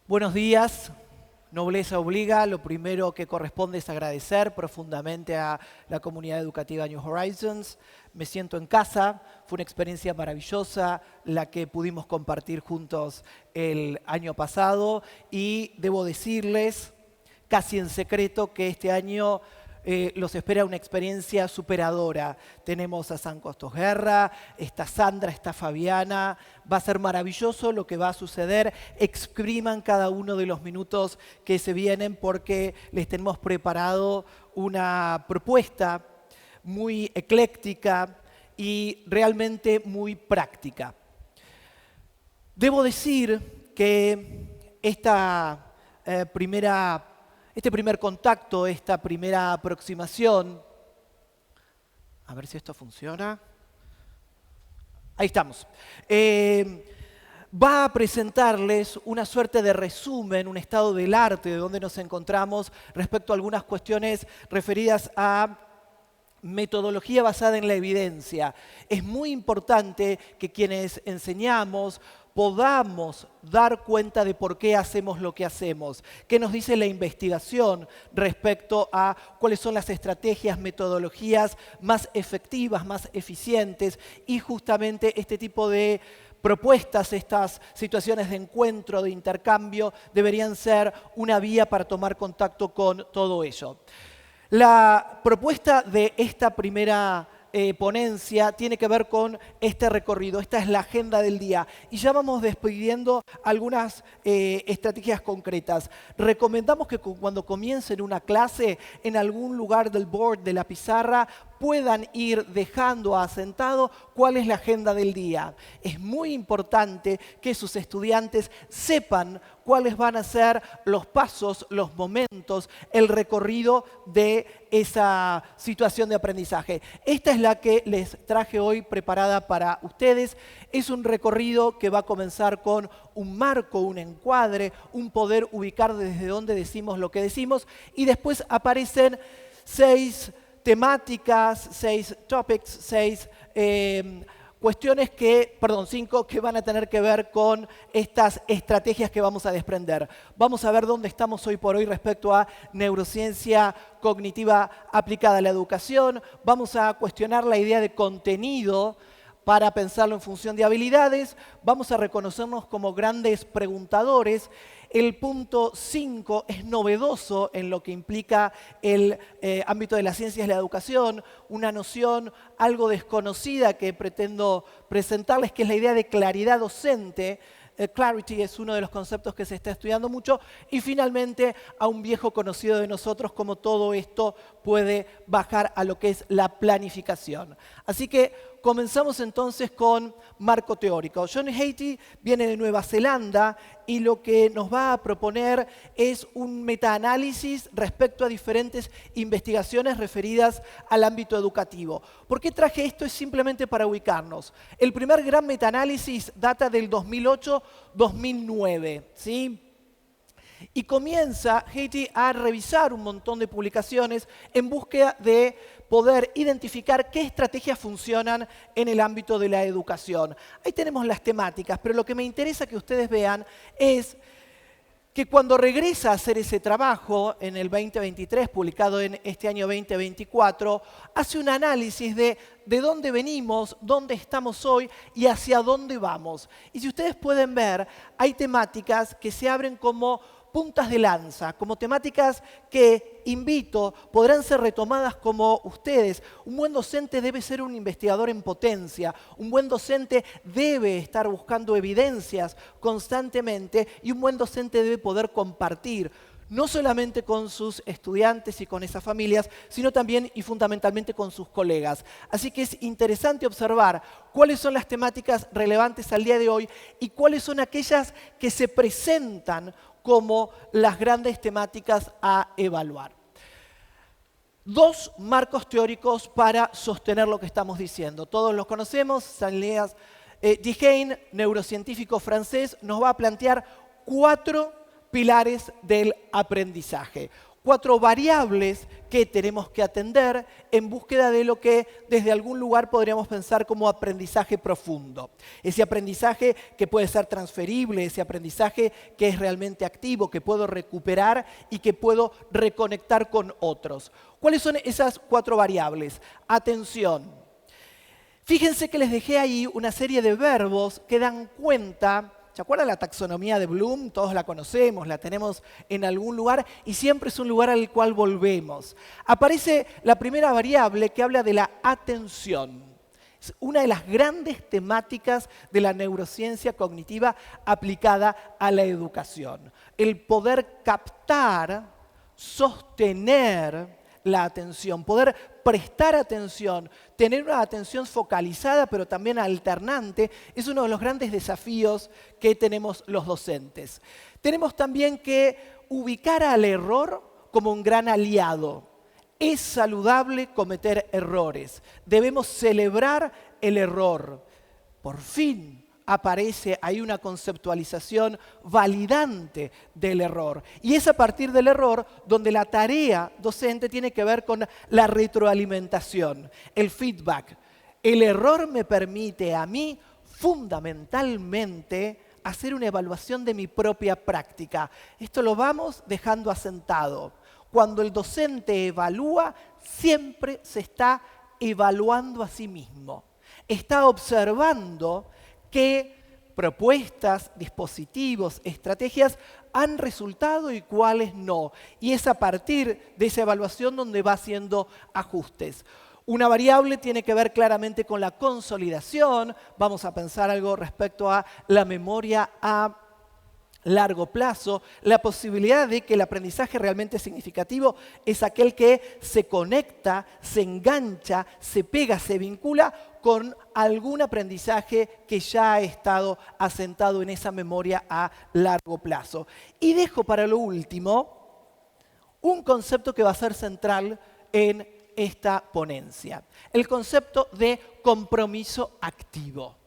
Buenos días, Nobleza Obliga. Lo primero que corresponde es agradecer profundamente a la comunidad educativa New Horizons. Me siento en casa, fue una experiencia maravillosa la que pudimos compartir juntos el año pasado y debo decirles, casi en secreto, que este año los espera una experiencia superadora. Tenemos a San Costos Guerra, está Sandra, está Fabiana. Va a ser maravilloso lo que va a suceder. Expriman cada uno de los minutos que se vienen porque les tenemos preparado una propuesta muy ecléctica y realmente muy práctica. Debo decir que este primer contacto, esta primera aproximación, a ver si esto funciona. Ahí estamos. Va a presentarles una suerte de resumen, un estado del arte de donde nos encontramos respecto a algunas cuestiones referidas a metodología basada en la evidencia. Es muy importante que quienes enseñamos podamos dar cuenta de por qué hacemos lo que hacemos. ¿Qué nos dice la investigación respecto a cuáles son las estrategias, metodologías más efectivas, más eficientes? Y justamente este tipo de propuestas, estas situaciones de encuentro, de intercambio, deberían ser una vía para tomar contacto con todo ello. La propuesta de esta primera ponencia tiene que ver con este recorrido. Esta es la agenda del día. Y ya vamos despidiendo algunas estrategias concretas. Recomendamos que cuando comiencen una clase, en algún lugar del board, de la pizarra, puedan ir dejando asentado cuál es la agenda del día. Es muy importante que sus estudiantes sepan cuáles van a ser los pasos, los momentos, el recorrido de esa situación de aprendizaje. Esta es la que les traje hoy preparada para ustedes. Es un recorrido que va a comenzar con un marco, un encuadre, un poder ubicar desde dónde decimos lo que decimos, y después aparecen 6 temáticas, 6 topics, 5 que van a tener que ver con estas estrategias que vamos a desprender. Vamos a ver dónde estamos hoy por hoy respecto a neurociencia cognitiva aplicada a la educación. Vamos a cuestionar la idea de contenido para pensarlo en función de habilidades. Vamos a reconocernos como grandes preguntadores. El punto 5 es novedoso en lo que implica el ámbito de las ciencias de la educación, una noción algo desconocida que pretendo presentarles, que es la idea de claridad docente. Clarity es uno de los conceptos que se está estudiando mucho. Y finalmente, a un viejo conocido de nosotros, cómo todo esto puede bajar a lo que es la planificación. Así que comenzamos entonces con marco teórico. John Hattie viene de Nueva Zelanda y lo que nos va a proponer es un metaanálisis respecto a diferentes investigaciones referidas al ámbito educativo. ¿Por qué traje esto? Es simplemente para ubicarnos. El primer gran metaanálisis data del 2008-2009, ¿sí? Y comienza Hattie a revisar un montón de publicaciones en búsqueda de poder identificar qué estrategias funcionan en el ámbito de la educación. Ahí tenemos las temáticas, pero lo que me interesa que ustedes vean es que cuando regresa a hacer ese trabajo en el 2023, publicado en este año 2024, hace un análisis de dónde venimos, dónde estamos hoy y hacia dónde vamos. Y si ustedes pueden ver, hay temáticas que se abren como puntas de lanza, como temáticas que, invito, podrán ser retomadas como ustedes. Un buen docente debe ser un investigador en potencia. Un buen docente debe estar buscando evidencias constantemente y un buen docente debe poder compartir, no solamente con sus estudiantes y con esas familias, sino también y fundamentalmente con sus colegas. Así que es interesante observar cuáles son las temáticas relevantes al día de hoy y cuáles son aquellas que se presentan como las grandes temáticas a evaluar. 2 marcos teóricos para sostener lo que estamos diciendo. Todos los conocemos. Saint-Léas Dehaene, neurocientífico francés, nos va a plantear 4 pilares del aprendizaje. 4 variables que tenemos que atender en búsqueda de lo que desde algún lugar podríamos pensar como aprendizaje profundo. Ese aprendizaje que puede ser transferible, ese aprendizaje que es realmente activo, que puedo recuperar y que puedo reconectar con otros. ¿Cuáles son esas 4 variables? Atención. Fíjense que les dejé ahí una serie de verbos que dan cuenta. ¿Se acuerdan la taxonomía de Bloom? Todos la conocemos, la tenemos en algún lugar y siempre es un lugar al cual volvemos. Aparece la primera variable que habla de la atención. Es una de las grandes temáticas de la neurociencia cognitiva aplicada a la educación. El poder captar, sostener la atención, poder prestar atención, tener una atención focalizada pero también alternante, es uno de los grandes desafíos que tenemos los docentes. Tenemos también que ubicar al error como un gran aliado. Es saludable cometer errores. Debemos celebrar el error. Por fin aparece ahí una conceptualización validante del error. Y es a partir del error donde la tarea docente tiene que ver con la retroalimentación, el feedback. El error me permite a mí fundamentalmente hacer una evaluación de mi propia práctica. Esto lo vamos dejando asentado. Cuando el docente evalúa, siempre se está evaluando a sí mismo. Está observando qué propuestas, dispositivos, estrategias han resultado y cuáles no. Y es a partir de esa evaluación donde va haciendo ajustes. Una variable tiene que ver claramente con la consolidación. Vamos a pensar algo respecto a la memoria a largo plazo, la posibilidad de que el aprendizaje realmente significativo es aquel que se conecta, se engancha, se pega, se vincula con algún aprendizaje que ya ha estado asentado en esa memoria a largo plazo. Y dejo para lo último un concepto que va a ser central en esta ponencia, el concepto de compromiso activo.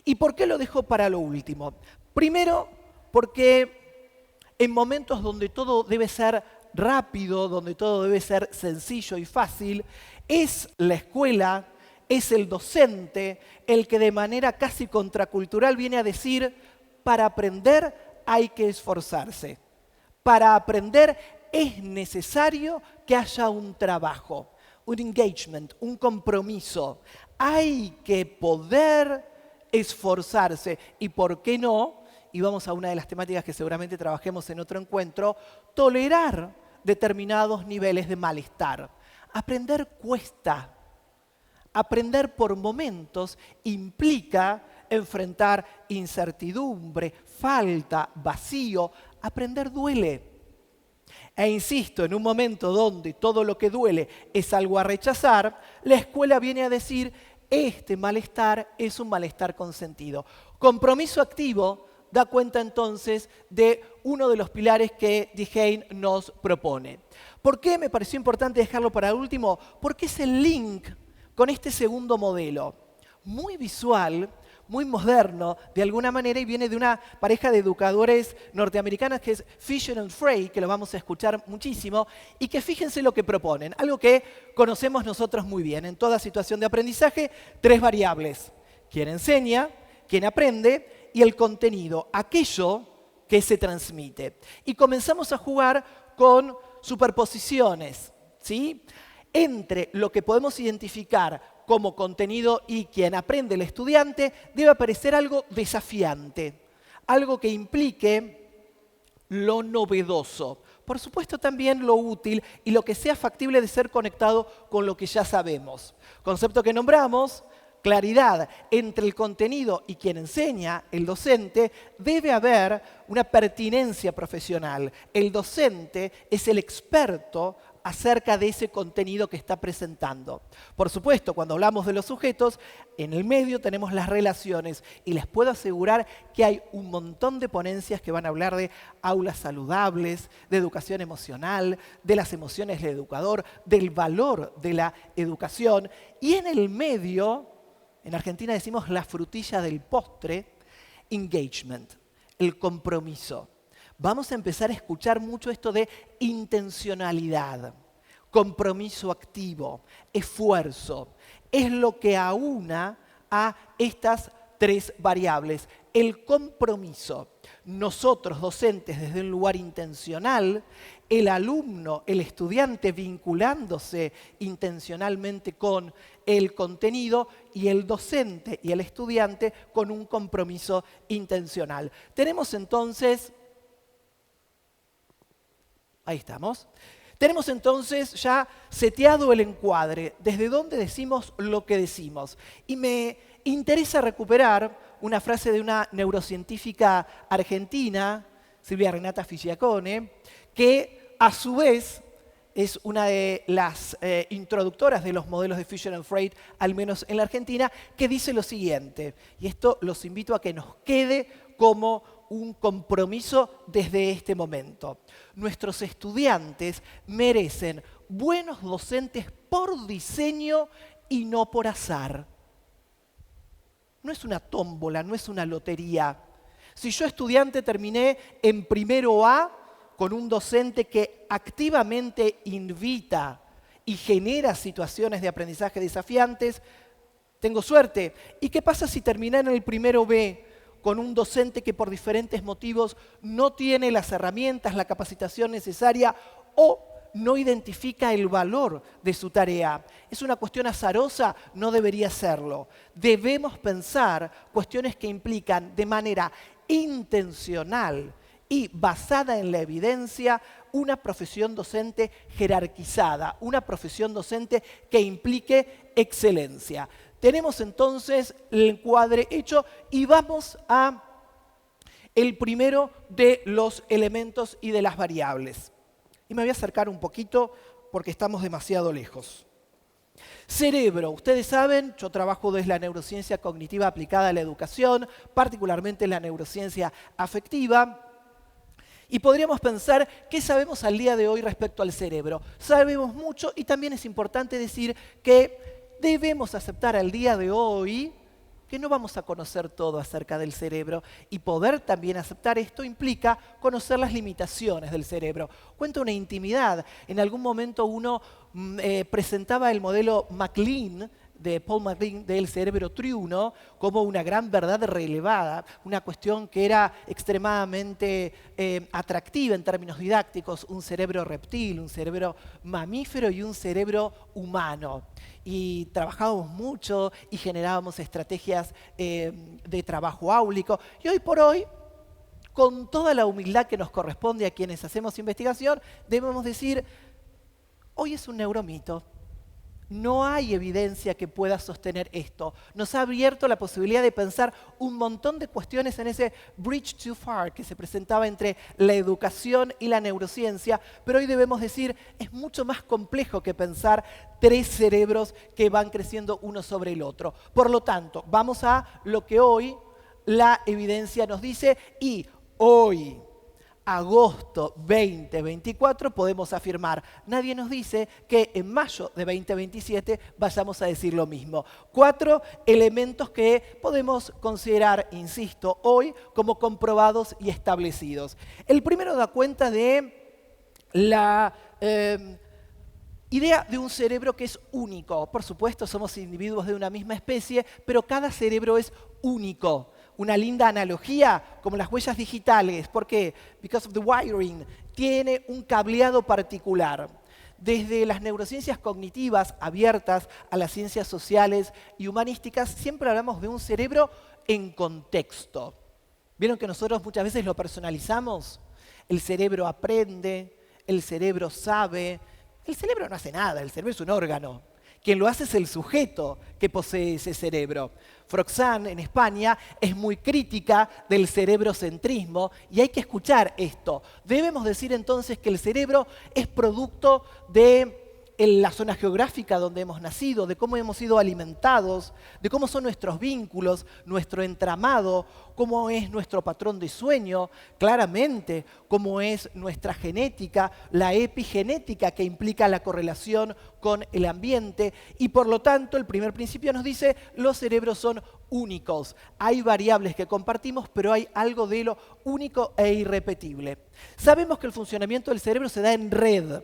¿Y por qué lo dejo para lo último? Primero, porque en momentos donde todo debe ser rápido, donde todo debe ser sencillo y fácil, es la escuela, es el docente el que de manera casi contracultural viene a decir, para aprender hay que esforzarse. Para aprender es necesario que haya un trabajo, un engagement, un compromiso. Hay que poder esforzarse y, ¿por qué no? Y vamos a una de las temáticas que seguramente trabajemos en otro encuentro, tolerar determinados niveles de malestar. Aprender cuesta. Aprender por momentos implica enfrentar incertidumbre, falta, vacío. Aprender duele. E insisto, en un momento donde todo lo que duele es algo a rechazar, la escuela viene a decir, este malestar es un malestar consentido. Compromiso activo da cuenta entonces de uno de los pilares que Dehaene nos propone. ¿Por qué me pareció importante dejarlo para último? Porque es el link con este segundo modelo, muy visual, muy moderno, de alguna manera, y viene de una pareja de educadores norteamericanas que es Fisher and Frey, que lo vamos a escuchar muchísimo, y que fíjense lo que proponen, algo que conocemos nosotros muy bien. En toda situación de aprendizaje, 3 variables. Quien enseña, quien aprende, y el contenido, aquello que se transmite. Y comenzamos a jugar con superposiciones, ¿sí? Entre lo que podemos identificar como contenido y quien aprende, el estudiante, debe aparecer algo desafiante, algo que implique lo novedoso. Por supuesto también lo útil y lo que sea factible de ser conectado con lo que ya sabemos. Concepto que nombramos, claridad entre el contenido y quien enseña, el docente, debe haber una pertinencia profesional. El docente es el experto acerca de ese contenido que está presentando. Por supuesto, cuando hablamos de los sujetos, en el medio tenemos las relaciones y les puedo asegurar que hay un montón de ponencias que van a hablar de aulas saludables, de educación emocional, de las emociones del educador, del valor de la educación. Y en el medio, en Argentina decimos la frutilla del postre, engagement, el compromiso. vamos a empezar a escuchar mucho esto de intencionalidad, compromiso activo, esfuerzo. Es lo que aúna a estas tres variables. El compromiso. Nosotros, docentes, desde un lugar intencional, el alumno, el estudiante vinculándose intencionalmente con el contenido y el docente y el estudiante con un compromiso intencional. Tenemos entonces, ahí estamos, tenemos entonces ya seteado el encuadre, desde donde decimos lo que decimos. Y me interesa recuperar una frase de una neurocientífica argentina, Silvia Renata Figliacone, que a su vez es una de las introductoras de los modelos de Fisher and Freight, al menos en la Argentina, que dice lo siguiente, y esto los invito a que nos quede como un compromiso desde este momento. Nuestros estudiantes merecen buenos docentes por diseño y no por azar. No es una tómbola, no es una lotería. Si yo estudiante terminé en primero A con un docente que activamente invita y genera situaciones de aprendizaje desafiantes, tengo suerte. ¿Y qué pasa si terminé en el primero B con un docente que por diferentes motivos no tiene las herramientas, la capacitación necesaria o no identifica el valor de su tarea? ¿Es una cuestión azarosa? No debería serlo. Debemos pensar cuestiones que implican de manera intencional y basada en la evidencia una profesión docente jerarquizada, una profesión docente que implique excelencia. Tenemos entonces el encuadre hecho y vamos a el primero de los elementos y de las variables. Y me voy a acercar un poquito porque estamos demasiado lejos. Cerebro. Ustedes saben, yo trabajo desde la neurociencia cognitiva aplicada a la educación, particularmente en la neurociencia afectiva. Y podríamos pensar, ¿qué sabemos al día de hoy respecto al cerebro? Sabemos mucho y también es importante decir que debemos aceptar al día de hoy que no vamos a conocer todo acerca del cerebro, y poder también aceptar esto implica conocer las limitaciones del cerebro. Cuenta una intimidad. En algún momento uno presentaba el modelo MacLean, de Paul MacLean, del cerebro triuno, como una gran verdad relevada, una cuestión que era extremadamente atractiva en términos didácticos, un cerebro reptil, un cerebro mamífero y un cerebro humano. Y trabajábamos mucho y generábamos estrategias de trabajo áulico. Y hoy por hoy, con toda la humildad que nos corresponde a quienes hacemos investigación, debemos decir, hoy es un neuromito. No hay evidencia que pueda sostener esto. Nos ha abierto la posibilidad de pensar un montón de cuestiones en ese bridge too far que se presentaba entre la educación y la neurociencia, pero hoy debemos decir, es mucho más complejo que pensar tres cerebros que van creciendo uno sobre el otro. Por lo tanto, vamos a lo que hoy la evidencia nos dice y hoy, agosto 2024, podemos afirmar. Nadie nos dice que en mayo de 2027 vayamos a decir lo mismo. 4 elementos que podemos considerar, insisto, hoy como comprobados y establecidos. El primero da cuenta de la idea de un cerebro que es único. Por supuesto, somos individuos de una misma especie, pero cada cerebro es único. Una linda analogía, como las huellas digitales. ¿Por qué? Because of the wiring. Tiene un cableado particular. Desde las neurociencias cognitivas abiertas a las ciencias sociales y humanísticas, siempre hablamos de un cerebro en contexto. ¿Vieron que nosotros muchas veces lo personalizamos? El cerebro aprende, el cerebro sabe. El cerebro no hace nada, el cerebro es un órgano. Quien lo hace es el sujeto que posee ese cerebro. Froxán, en España, es muy crítica del cerebrocentrismo y hay que escuchar esto. Debemos decir entonces que el cerebro es producto de en la zona geográfica donde hemos nacido, de cómo hemos sido alimentados, de cómo son nuestros vínculos, nuestro entramado, cómo es nuestro patrón de sueño, claramente cómo es nuestra genética, la epigenética que implica la correlación con el ambiente y por lo tanto el primer principio nos dice los cerebros son únicos. Hay variables que compartimos, pero hay algo de lo único e irrepetible. Sabemos que el funcionamiento del cerebro se da en red.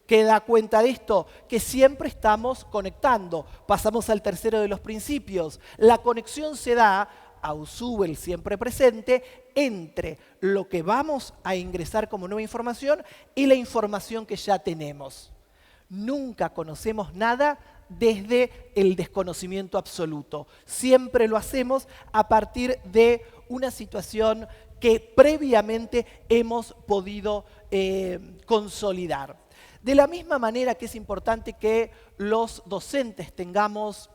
¿Qué da cuenta de esto? Que siempre estamos conectando. Pasamos al tercero de los principios. La conexión se da, AUSUB, el siempre presente, entre lo que vamos a ingresar como nueva información y la información que ya tenemos. Nunca conocemos nada desde el desconocimiento absoluto. Siempre lo hacemos a partir de una situación que previamente hemos podido consolidar. De la misma manera que es importante que los docentes tengamos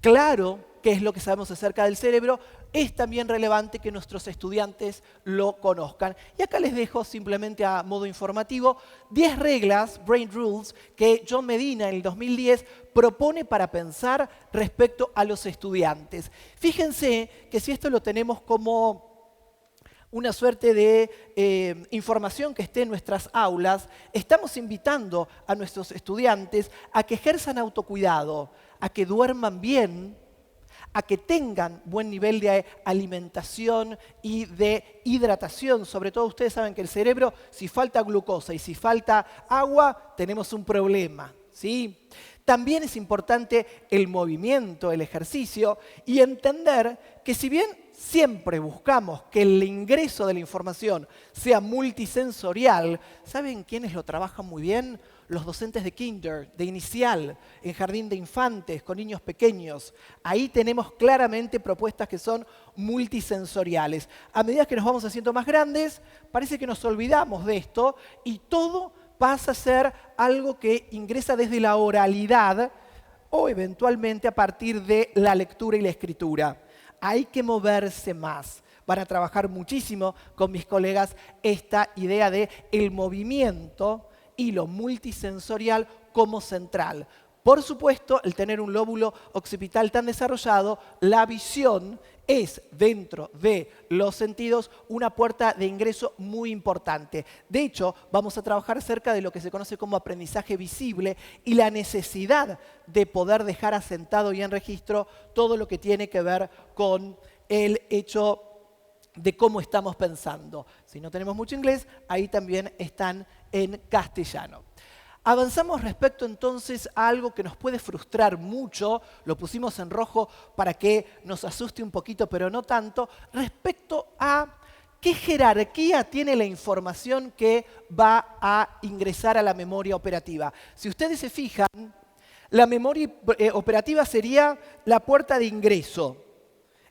claro qué es lo que sabemos acerca del cerebro, es también relevante que nuestros estudiantes lo conozcan. Y acá les dejo simplemente a modo informativo 10 reglas, Brain Rules, que John Medina en el 2010 propone para pensar respecto a los estudiantes. Fíjense que si esto lo tenemos como una suerte de información que esté en nuestras aulas, estamos invitando a nuestros estudiantes a que ejerzan autocuidado, a que duerman bien, a que tengan buen nivel de alimentación y de hidratación. Sobre todo ustedes saben que el cerebro, si falta glucosa y si falta agua, tenemos un problema, ¿sí? También es importante el movimiento, el ejercicio y entender que si bien siempre buscamos que el ingreso de la información sea multisensorial, ¿saben quiénes lo trabajan muy bien? Los docentes de kinder, de inicial, en jardín de infantes, con niños pequeños. Ahí tenemos claramente propuestas que son multisensoriales. A medida que nos vamos haciendo más grandes, parece que nos olvidamos de esto y todo pasa a ser algo que ingresa desde la oralidad o eventualmente a partir de la lectura y la escritura. Hay que moverse más. Van a trabajar muchísimo con mis colegas esta idea de el movimiento y lo multisensorial como central. Por supuesto, el tener un lóbulo occipital tan desarrollado, la visión es, dentro de los sentidos, una puerta de ingreso muy importante. De hecho, vamos a trabajar acerca de lo que se conoce como aprendizaje visible y la necesidad de poder dejar asentado y en registro todo lo que tiene que ver con el hecho de cómo estamos pensando. Si no tenemos mucho inglés, ahí también están en castellano. Avanzamos respecto entonces a algo que nos puede frustrar mucho, lo pusimos en rojo para que nos asuste un poquito, pero no tanto, respecto a qué jerarquía tiene la información que va a ingresar a la memoria operativa. Si ustedes se fijan, la memoria operativa sería la puerta de ingreso.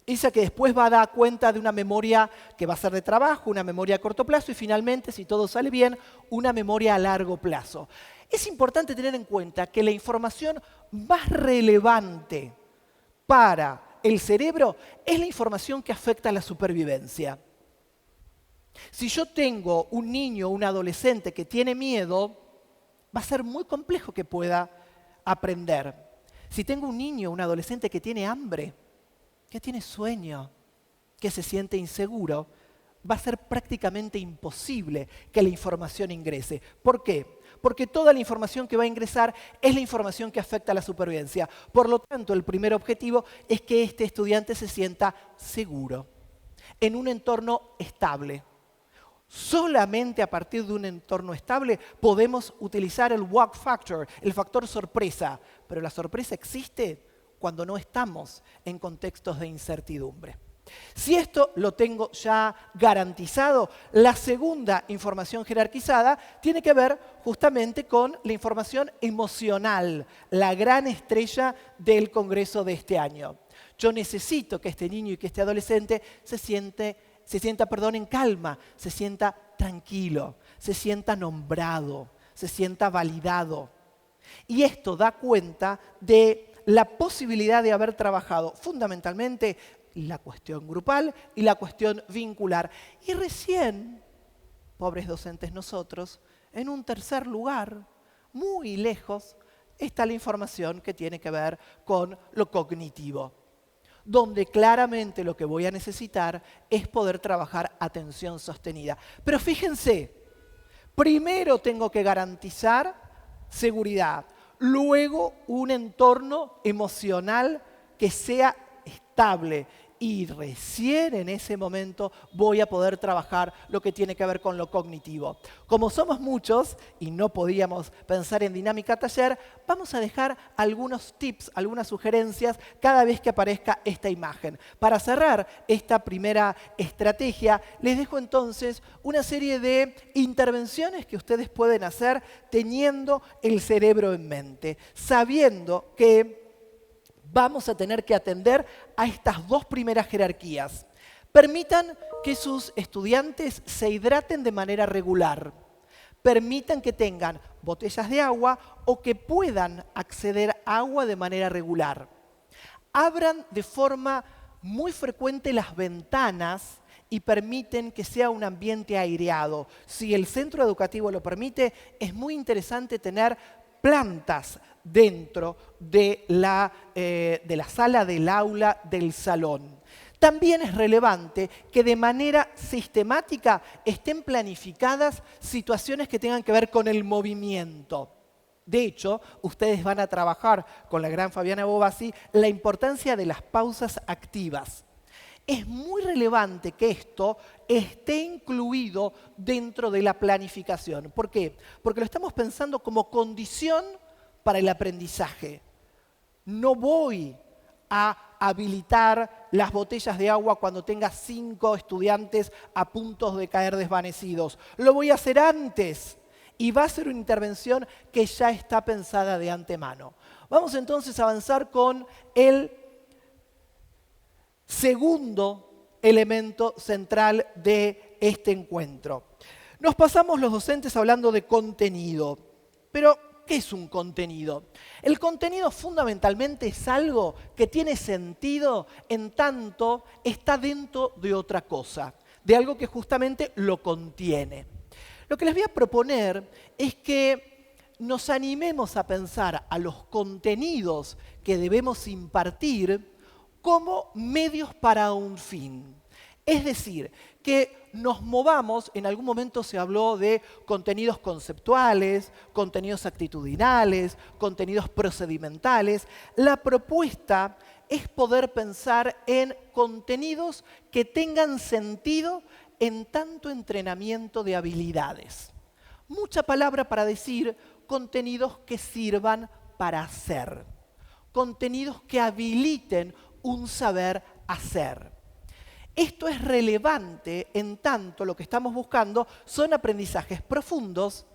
Esa que después va a dar cuenta de una memoria que va a ser de trabajo, una memoria a corto plazo y finalmente, si todo sale bien, una memoria a largo plazo. Es importante tener en cuenta que la información más relevante para el cerebro es la información que afecta a la supervivencia. Si yo tengo un niño o un adolescente que tiene miedo, va a ser muy complejo que pueda aprender. Si tengo un niño o un adolescente que tiene hambre, que tiene sueño, que se siente inseguro, va a ser prácticamente imposible que la información ingrese. ¿Por qué? Porque toda la información que va a ingresar es la información que afecta a la supervivencia. Por lo tanto, el primer objetivo es que este estudiante se sienta seguro, en un entorno estable. Solamente a partir de un entorno estable podemos utilizar el wow factor, el factor sorpresa. Pero la sorpresa existe cuando no estamos en contextos de incertidumbre. Si esto lo tengo ya garantizado, la segunda información jerarquizada tiene que ver justamente con la información emocional, la gran estrella del Congreso de este año. Yo necesito que este niño y que este adolescente se sienta en calma, se sienta tranquilo, se sienta nombrado, se sienta validado. Y esto da cuenta de la posibilidad de haber trabajado fundamentalmente la cuestión grupal y la cuestión vincular. Y recién, pobres docentes nosotros, en un tercer lugar, muy lejos, está la información que tiene que ver con lo cognitivo, donde claramente lo que voy a necesitar es poder trabajar atención sostenida. Pero fíjense, primero tengo que garantizar seguridad, luego un entorno emocional que sea estable y recién en ese momento voy a poder trabajar lo que tiene que ver con lo cognitivo. Como somos muchos y no podíamos pensar en dinámica taller, vamos a dejar algunos tips, algunas sugerencias cada vez que aparezca esta imagen. Para cerrar esta primera estrategia, les dejo entonces una serie de intervenciones que ustedes pueden hacer teniendo el cerebro en mente, sabiendo que vamos a tener que atender a estas dos primeras jerarquías. Permitan que sus estudiantes se hidraten de manera regular. Permitan que tengan botellas de agua o que puedan acceder a agua de manera regular. Abran de forma muy frecuente las ventanas y permiten que sea un ambiente aireado. Si el centro educativo lo permite, es muy interesante tener plantas dentro de la sala, del aula, del salón. También es relevante que de manera sistemática estén planificadas situaciones que tengan que ver con el movimiento. De hecho, ustedes van a trabajar con la gran Fabiana Bobasi la importancia de las pausas activas. Es muy relevante que esto esté incluido dentro de la planificación. ¿Por qué? Porque lo estamos pensando como condición para el aprendizaje. No voy a habilitar las botellas de agua cuando tenga 5 estudiantes a punto de caer desvanecidos. Lo voy a hacer antes y va a ser una intervención que ya está pensada de antemano. Vamos entonces a avanzar con el segundo elemento central de este encuentro. Nos pasamos los docentes hablando de contenido, pero ¿qué es un contenido? El contenido fundamentalmente es algo que tiene sentido en tanto está dentro de otra cosa, de algo que justamente lo contiene. Lo que les voy a proponer es que nos animemos a pensar a los contenidos que debemos impartir como medios para un fin. Es decir, que nos movamos, en algún momento se habló de contenidos conceptuales, contenidos actitudinales, contenidos procedimentales. La propuesta es poder pensar en contenidos que tengan sentido en tanto entrenamiento de habilidades. Mucha palabra para decir contenidos que sirvan para hacer. Contenidos que habiliten un saber hacer. Esto es relevante en tanto lo que estamos buscando son aprendizajes profundos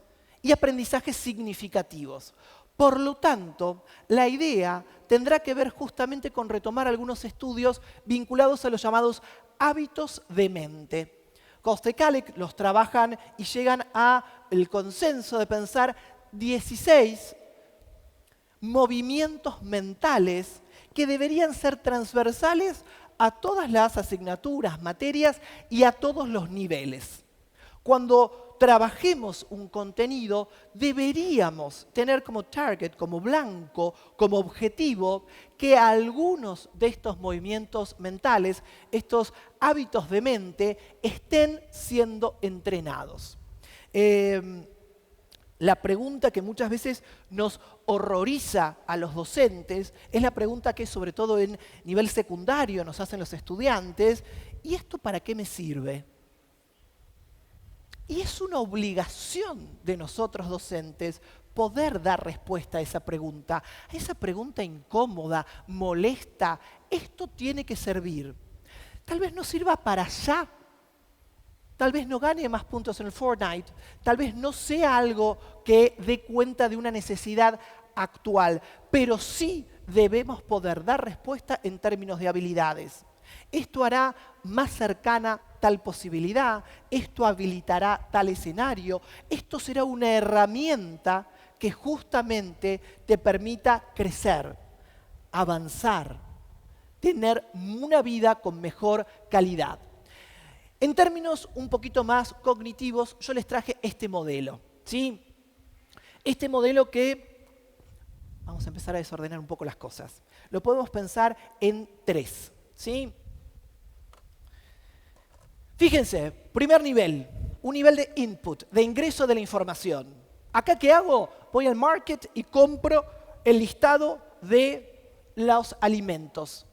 y aprendizajes significativos. Por lo tanto, la idea tendrá que ver justamente con retomar algunos estudios vinculados a los llamados hábitos de mente. Costa y Kalec los trabajan y llegan al consenso de pensar 16 movimientos mentales que deberían ser transversales a todas las asignaturas, materias y a todos los niveles. Cuando trabajemos un contenido, deberíamos tener como target, como blanco, como objetivo, que algunos de estos movimientos mentales, estos hábitos de mente, estén siendo entrenados. La pregunta que muchas veces nos horroriza a los docentes es la pregunta que sobre todo en nivel secundario nos hacen los estudiantes. ¿Y esto para qué me sirve? Y es una obligación de nosotros docentes poder dar respuesta a esa pregunta incómoda, molesta. Esto tiene que servir. Tal vez no sirva para allá. Tal vez no gane más puntos en el Fortnite, tal vez no sea algo que dé cuenta de una necesidad actual, pero sí debemos poder dar respuesta en términos de habilidades. Esto hará más cercana tal posibilidad, esto habilitará tal escenario, esto será una herramienta que justamente te permita crecer, avanzar, tener una vida con mejor calidad. En términos un poquito más cognitivos, yo les traje este modelo, ¿sí? Este modelo que, vamos a empezar a desordenar un poco las cosas, lo podemos pensar en tres, ¿sí? Fíjense, primer nivel, un nivel de input, de ingreso de la información. ¿Acá qué hago? Voy al market y compro el listado de los alimentos,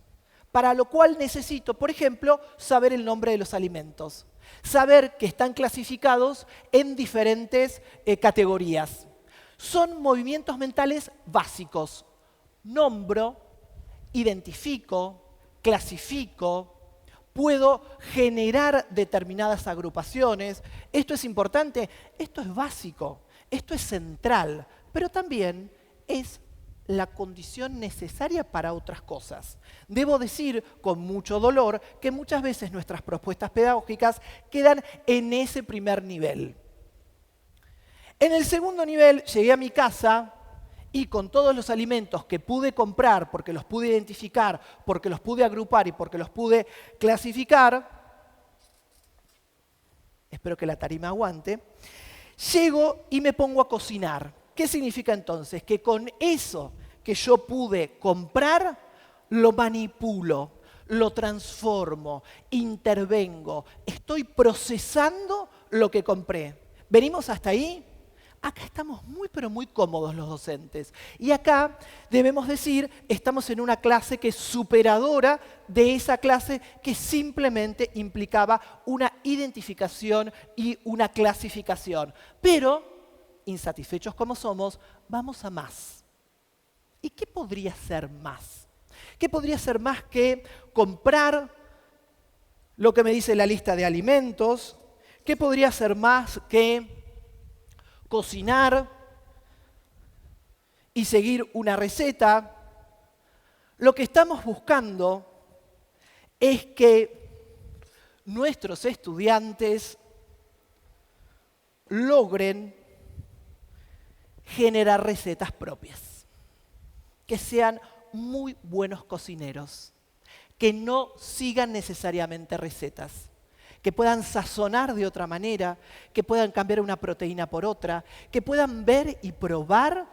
para lo cual necesito, por ejemplo, saber el nombre de los alimentos, saber que están clasificados en diferentes categorías. Son movimientos mentales básicos. Nombro, identifico, clasifico, puedo generar determinadas agrupaciones. Esto es importante, esto es básico, esto es central, pero también es la condición necesaria para otras cosas. Debo decir con mucho dolor que muchas veces nuestras propuestas pedagógicas quedan en ese primer nivel. En el segundo nivel llegué a mi casa y con todos los alimentos que pude comprar, porque los pude identificar, porque los pude agrupar y porque los pude clasificar, espero que la tarima aguante, llego y me pongo a cocinar. ¿Qué significa entonces? Que con eso que yo pude comprar, lo manipulo, lo transformo, intervengo, estoy procesando lo que compré. ¿Venimos hasta ahí? Acá estamos muy, pero muy cómodos los docentes. Y acá debemos decir, estamos en una clase que es superadora de esa clase que simplemente implicaba una identificación y una clasificación. Pero, insatisfechos como somos, vamos a más. ¿Y qué podría ser más? ¿Qué podría ser más que comprar lo que me dice la lista de alimentos? ¿Qué podría ser más que cocinar y seguir una receta? Lo que estamos buscando es que nuestros estudiantes logren generar recetas propias, que sean muy buenos cocineros, que no sigan necesariamente recetas, que puedan sazonar de otra manera, que puedan cambiar una proteína por otra, que puedan ver y probar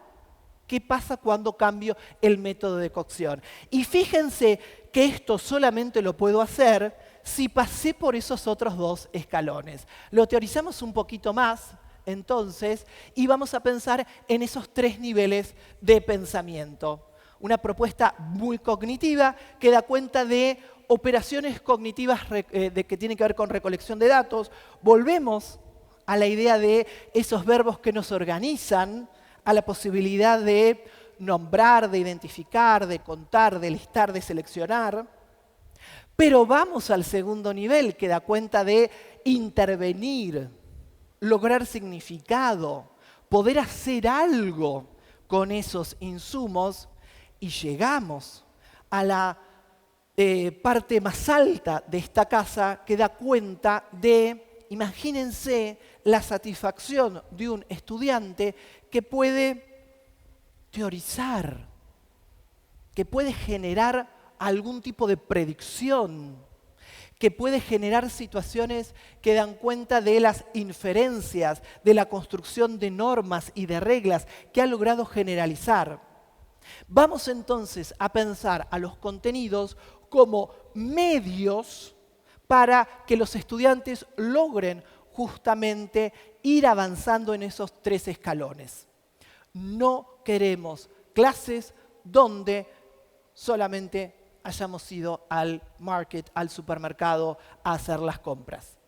qué pasa cuando cambio el método de cocción. Y fíjense que esto solamente lo puedo hacer si pasé por esos otros dos escalones. Lo teorizamos un poquito más, entonces, y vamos a pensar en esos tres niveles de pensamiento. Una propuesta muy cognitiva que da cuenta de operaciones cognitivas que tienen que ver con recolección de datos. Volvemos a la idea de esos verbos que nos organizan, a la posibilidad de nombrar, de identificar, de contar, de listar, de seleccionar. Pero vamos al segundo nivel que da cuenta de intervenir, lograr significado, poder hacer algo con esos insumos y llegamos a la parte más alta de esta casa que da cuenta de, imagínense, la satisfacción de un estudiante que puede teorizar, que puede generar algún tipo de predicción, que puede generar situaciones que dan cuenta de las inferencias, de la construcción de normas y de reglas que ha logrado generalizar. Vamos entonces a pensar a los contenidos como medios para que los estudiantes logren justamente ir avanzando en esos tres escalones. No queremos clases donde solamente hayamos ido al market, al supermercado, a hacer las compras.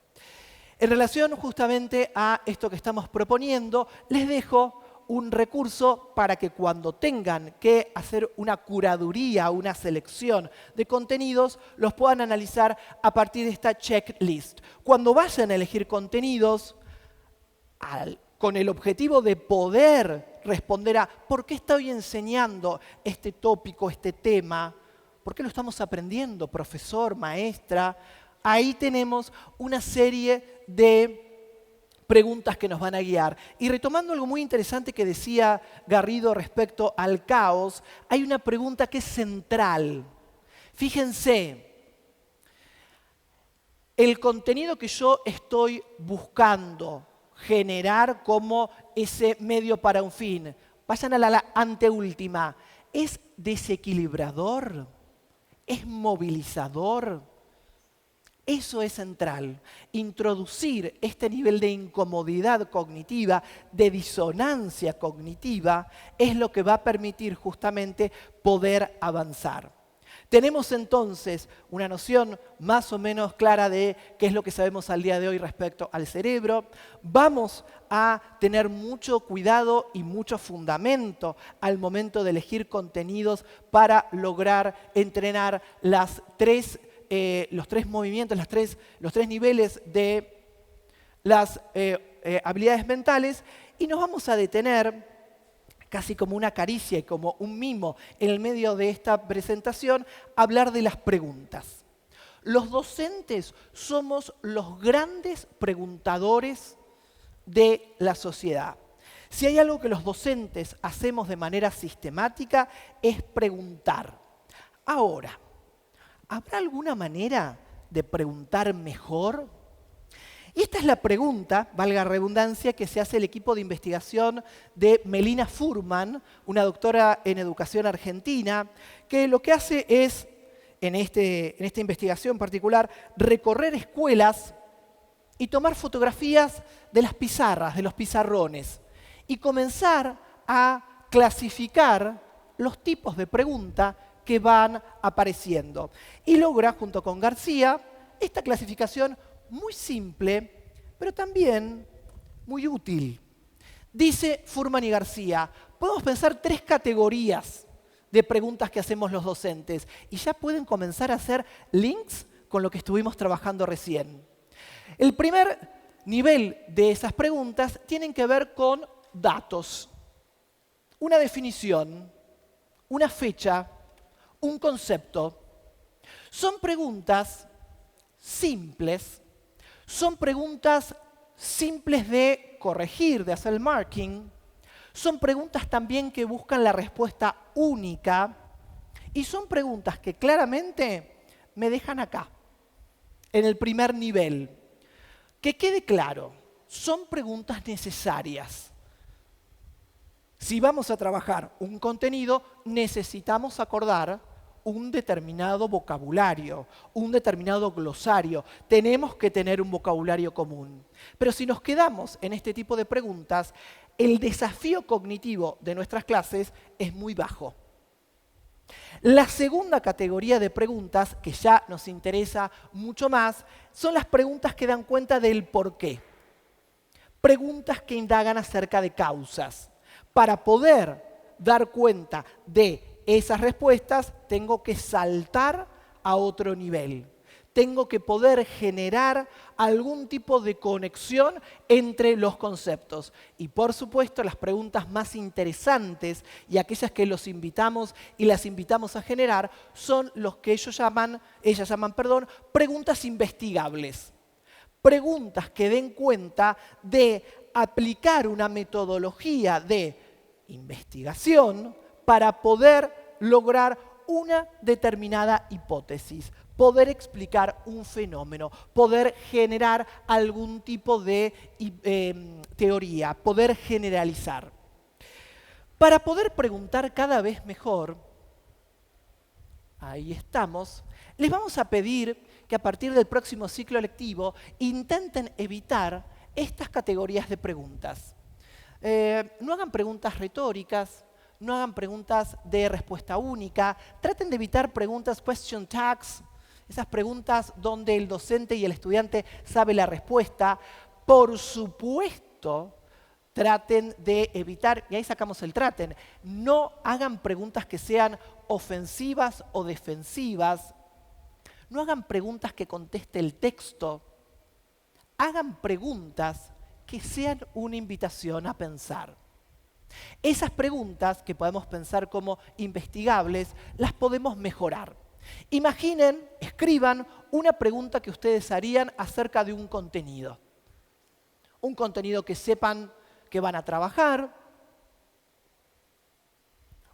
En relación justamente a esto que estamos proponiendo, les dejo un recurso para que cuando tengan que hacer una curaduría, una selección de contenidos, los puedan analizar a partir de esta checklist. Cuando vayan a elegir contenidos, con el objetivo de poder responder a ¿por qué estoy enseñando este tópico, este tema? ¿Por qué lo estamos aprendiendo, profesor, maestra? Ahí tenemos una serie de preguntas que nos van a guiar. Y retomando algo muy interesante que decía Garrido respecto al caos, hay una pregunta que es central. Fíjense, el contenido que yo estoy buscando generar como ese medio para un fin. Vayan a la anteúltima. ¿Es desequilibrador? ¿Es movilizador? Eso es central. Introducir este nivel de incomodidad cognitiva, de disonancia cognitiva, es lo que va a permitir justamente poder avanzar. Tenemos entonces una noción más o menos clara de qué es lo que sabemos al día de hoy respecto al cerebro. Vamos a tener mucho cuidado y mucho fundamento al momento de elegir contenidos para lograr entrenar los tres movimientos, los tres niveles de las habilidades mentales, y nos vamos a detener casi como una caricia y como un mimo en el medio de esta presentación, hablar de las preguntas. Los docentes somos los grandes preguntadores de la sociedad. Si hay algo que los docentes hacemos de manera sistemática es preguntar. Ahora, ¿habrá alguna manera de preguntar mejor? Y esta es la pregunta, valga redundancia, que se hace el equipo de investigación de Melina Furman, una doctora en educación argentina, que lo que hace es, en esta investigación particular, recorrer escuelas y tomar fotografías de las pizarras, de los pizarrones, y comenzar a clasificar los tipos de pregunta que van apareciendo. Y logra, junto con García, esta clasificación muy simple, pero también muy útil. Dice Furman y García, podemos pensar 3 categorías de preguntas que hacemos los docentes y ya pueden comenzar a hacer links con lo que estuvimos trabajando recién. El primer nivel de esas preguntas tienen que ver con datos, una definición, una fecha, un concepto. Son preguntas simples. Son preguntas simples de corregir, de hacer el marking. Son preguntas también que buscan la respuesta única. Y son preguntas que claramente me dejan acá, en el primer nivel. Que quede claro, son preguntas necesarias. Si vamos a trabajar un contenido, necesitamos acordar un determinado vocabulario, un determinado glosario. Tenemos que tener un vocabulario común. Pero si nos quedamos en este tipo de preguntas, el desafío cognitivo de nuestras clases es muy bajo. La segunda categoría de preguntas, que ya nos interesa mucho más, son las preguntas que dan cuenta del por qué. Preguntas que indagan acerca de causas. Para poder dar cuenta de esas respuestas, tengo que saltar a otro nivel. Tengo que poder generar algún tipo de conexión entre los conceptos. Y por supuesto, las preguntas más interesantes y aquellas que los invitamos y las invitamos a generar son los que ellas llaman, preguntas investigables. Preguntas que den cuenta de aplicar una metodología de investigación para poder lograr una determinada hipótesis, poder explicar un fenómeno, poder generar algún tipo de teoría, poder generalizar. Para poder preguntar cada vez mejor, ahí estamos, les vamos a pedir que a partir del próximo ciclo lectivo intenten evitar estas categorías de preguntas. No hagan preguntas retóricas, no hagan preguntas de respuesta única, traten de evitar preguntas question tags, esas preguntas donde el docente y el estudiante sabe la respuesta. Por supuesto, traten de evitar, y ahí sacamos el traten, no hagan preguntas que sean ofensivas o defensivas, no hagan preguntas que conteste el texto, hagan preguntas que sean una invitación a pensar. Esas preguntas que podemos pensar como investigables, las podemos mejorar. Imaginen, escriban una pregunta que ustedes harían acerca de un contenido. Un contenido que sepan que van a trabajar.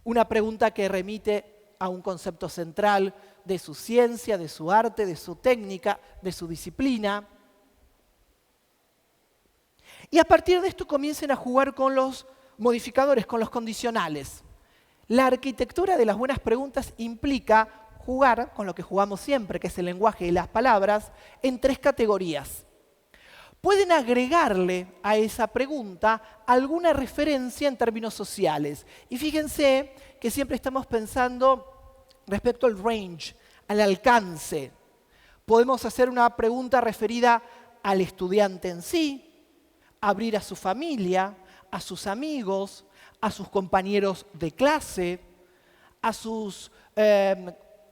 Una pregunta que remite a un concepto central de su ciencia, de su arte, de su técnica, de su disciplina. Y a partir de esto comiencen a jugar con los modificadores, con los condicionales. La arquitectura de las buenas preguntas implica jugar con lo que jugamos siempre, que es el lenguaje y las palabras, en 3 categorías. Pueden agregarle a esa pregunta alguna referencia en términos sociales. Y fíjense que siempre estamos pensando respecto al range, al alcance. Podemos hacer una pregunta referida al estudiante en sí, abrir a su familia, a sus amigos, a sus compañeros de clase, a sus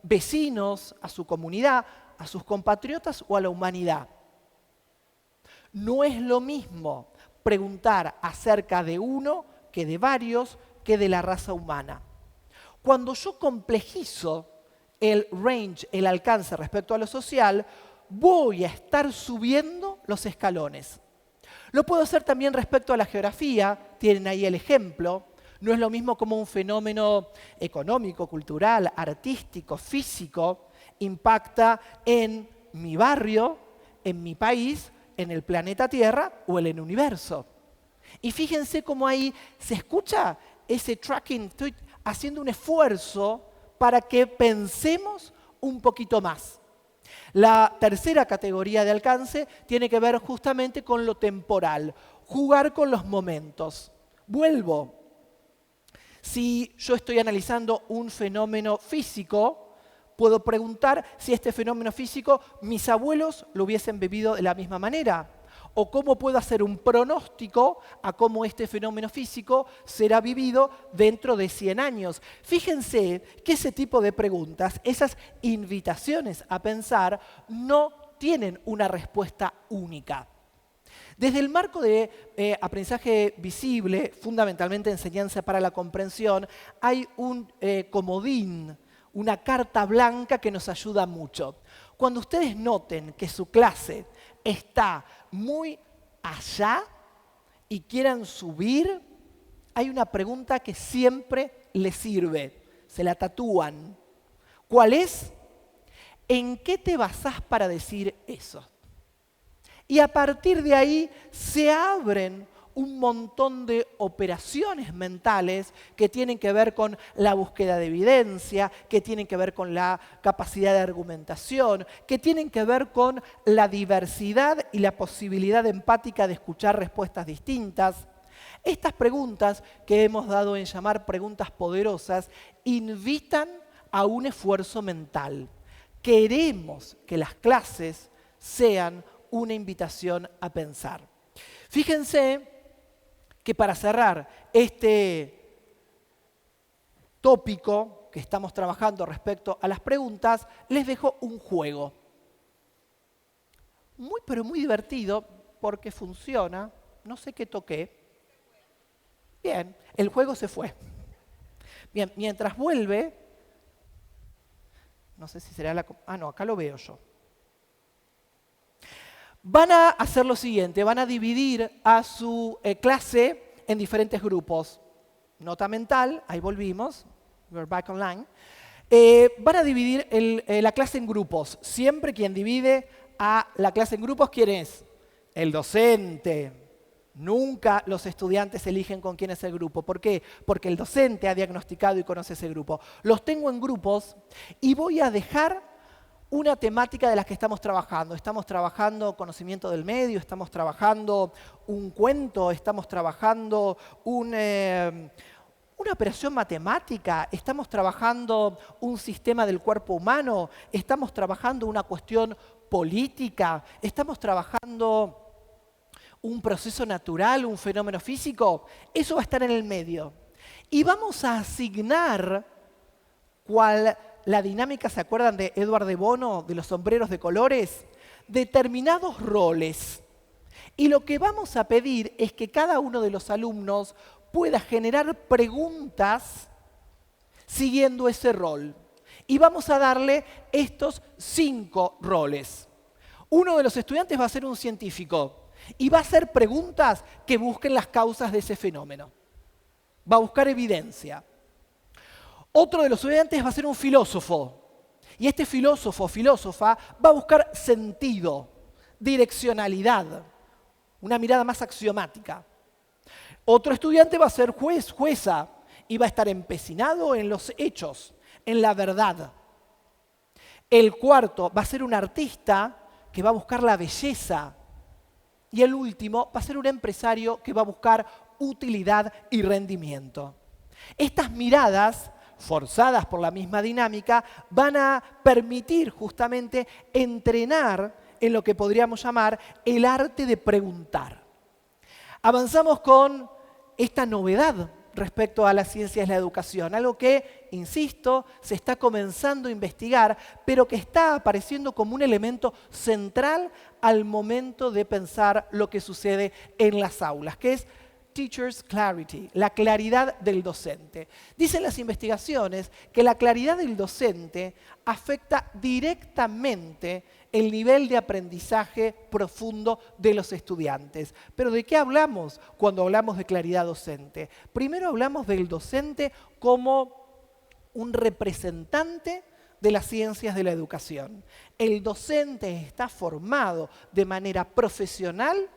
vecinos, a su comunidad, a sus compatriotas o a la humanidad. No es lo mismo preguntar acerca de uno que de varios, que de la raza humana. Cuando yo complejizo el range, el alcance respecto a lo social, voy a estar subiendo los escalones. Lo puedo hacer también respecto a la geografía, tienen ahí el ejemplo. No es lo mismo como un fenómeno económico, cultural, artístico, físico, impacta en mi barrio, en mi país, en el planeta Tierra o en el universo. Y fíjense cómo ahí se escucha ese tracking, estoy haciendo un esfuerzo para que pensemos un poquito más. La tercera categoría de alcance tiene que ver justamente con lo temporal, jugar con los momentos. Vuelvo. Si yo estoy analizando un fenómeno físico, puedo preguntar si este fenómeno físico mis abuelos lo hubiesen vivido de la misma manera. O cómo puedo hacer un pronóstico a cómo este fenómeno físico será vivido dentro de 100 años. Fíjense que ese tipo de preguntas, esas invitaciones a pensar, no tienen una respuesta única. Desde el marco de aprendizaje visible, fundamentalmente enseñanza para la comprensión, hay un comodín, una carta blanca que nos ayuda mucho. Cuando ustedes noten que su clase está muy allá y quieran subir, hay una pregunta que siempre les sirve. Se la tatúan. ¿Cuál es? ¿En qué te basás para decir eso? Y a partir de ahí se abren un montón de operaciones mentales que tienen que ver con la búsqueda de evidencia, que tienen que ver con la capacidad de argumentación, que tienen que ver con la diversidad y la posibilidad empática de escuchar respuestas distintas. Estas preguntas que hemos dado en llamar preguntas poderosas invitan a un esfuerzo mental. Queremos que las clases sean una invitación a pensar. Fíjense que para cerrar este tópico que estamos trabajando respecto a las preguntas, les dejo un juego. Muy, pero muy divertido porque funciona. No sé qué toqué. Bien, el juego se fue. Bien, mientras vuelve, no sé si será la... Ah, no, acá lo veo yo. Van a hacer lo siguiente, van a dividir a su clase en diferentes grupos. Nota mental, ahí volvimos, we're back online. Van a dividir la clase en grupos. Siempre quien divide a la clase en grupos, ¿quién es? El docente. Nunca los estudiantes eligen con quién es el grupo. ¿Por qué? Porque el docente ha diagnosticado y conoce ese grupo. Los tengo en grupos y voy a dejar una temática de las que estamos trabajando. Estamos trabajando conocimiento del medio, estamos trabajando un cuento, estamos trabajando una operación matemática, estamos trabajando un sistema del cuerpo humano, estamos trabajando una cuestión política, estamos trabajando un proceso natural, un fenómeno físico. Eso va a estar en el medio. Y vamos a asignar la dinámica, ¿se acuerdan de Edward de Bono, de los sombreros de colores? Determinados roles. Y lo que vamos a pedir es que cada uno de los alumnos pueda generar preguntas siguiendo ese rol. Y vamos a darle estos 5 roles. Uno de los estudiantes va a ser un científico y va a hacer preguntas que busquen las causas de ese fenómeno. Va a buscar evidencia. Otro de los estudiantes va a ser un filósofo. Y este filósofo o filósofa va a buscar sentido, direccionalidad. una mirada más axiomática. Otro estudiante va a ser juez, jueza, y va a estar empecinado en los hechos, en la verdad. El cuarto va a ser un artista que va a buscar la belleza. Y el último va a ser un empresario que va a buscar utilidad y rendimiento. Estas miradas, forzadas por la misma dinámica, van a permitir justamente entrenar en lo que podríamos llamar el arte de preguntar. Avanzamos con esta novedad respecto a las ciencias de la educación, algo que, insisto, se está comenzando a investigar, pero que está apareciendo como un elemento central al momento de pensar lo que sucede en las aulas, que es Teacher's Clarity, la claridad del docente. Dicen las investigaciones que la claridad del docente afecta directamente el nivel de aprendizaje profundo de los estudiantes. Pero ¿de qué hablamos cuando hablamos de claridad docente? Primero hablamos del docente como un representante de las ciencias de la educación. El docente está formado de manera profesional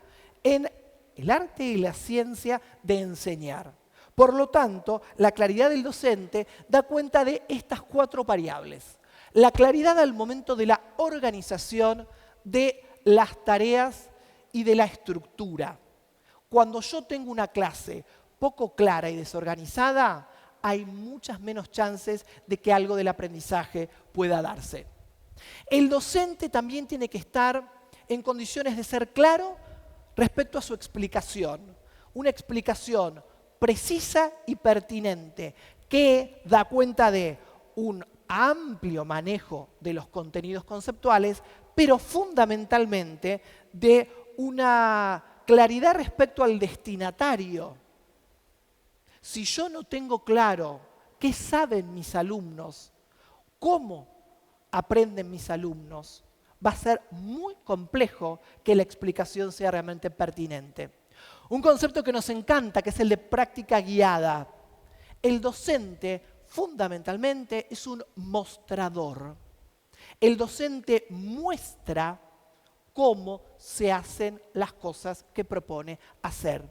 en el arte y la ciencia de enseñar. Por lo tanto, la claridad del docente da cuenta de estas 4 variables. La claridad al momento de la organización de las tareas y de la estructura. Cuando yo tengo una clase poco clara y desorganizada, hay muchas menos chances de que algo del aprendizaje pueda darse. El docente también tiene que estar en condiciones de ser claro respecto a su explicación. Una explicación precisa y pertinente que da cuenta de un amplio manejo de los contenidos conceptuales, pero fundamentalmente de una claridad respecto al destinatario. Si yo no tengo claro qué saben mis alumnos, cómo aprenden mis alumnos, va a ser muy complejo que la explicación sea realmente pertinente. Un concepto que nos encanta, que es el de práctica guiada. El docente, fundamentalmente, es un mostrador. El docente muestra cómo se hacen las cosas que propone hacer.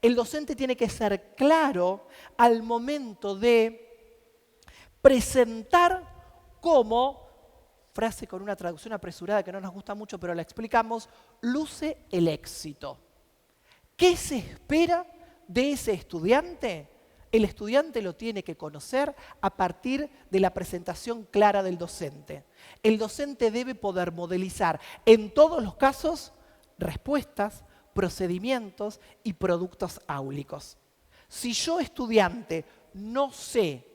El docente tiene que ser claro al momento de presentar cómo, frase con una traducción apresurada que no nos gusta mucho, pero la explicamos, luce el éxito. ¿Qué se espera de ese estudiante? El estudiante lo tiene que conocer a partir de la presentación clara del docente. El docente debe poder modelizar en todos los casos respuestas, procedimientos y productos áulicos. Si yo, estudiante, no sé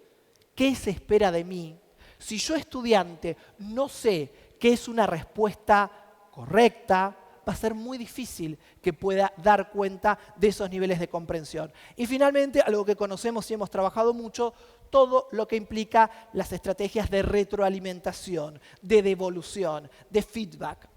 qué se espera de mí, si yo, estudiante, no sé qué es una respuesta correcta, va a ser muy difícil que pueda dar cuenta de esos niveles de comprensión. Y finalmente, algo que conocemos y hemos trabajado mucho, todo lo que implica las estrategias de retroalimentación, de devolución, de feedback.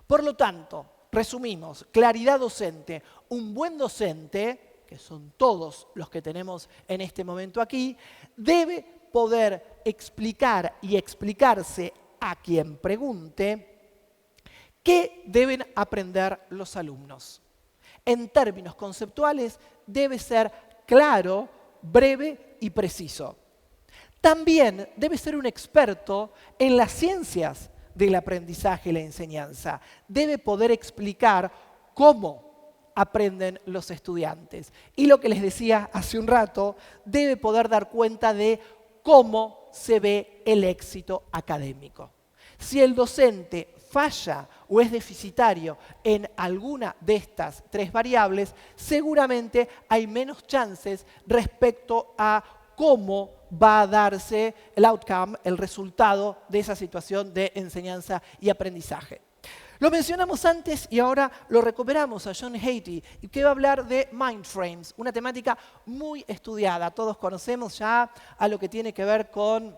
Por lo tanto, resumimos, claridad docente. Un buen docente, que son todos los que tenemos en este momento aquí, debe poder explicar y explicarse a quien pregunte qué deben aprender los alumnos. En términos conceptuales, debe ser claro, breve y preciso. También debe ser un experto en las ciencias del aprendizaje y la enseñanza. Debe poder explicar cómo aprenden los estudiantes. Y lo que les decía hace un rato, debe poder dar cuenta de cómo se ve el éxito académico. Si el docente falla o es deficitario en alguna de estas 3 variables, seguramente hay menos chances respecto a cómo va a darse el outcome, el resultado de esa situación de enseñanza y aprendizaje. Lo mencionamos antes y ahora lo recuperamos a John Hattie, que va a hablar de Mindframes, una temática muy estudiada. Todos conocemos ya a lo que tiene que ver con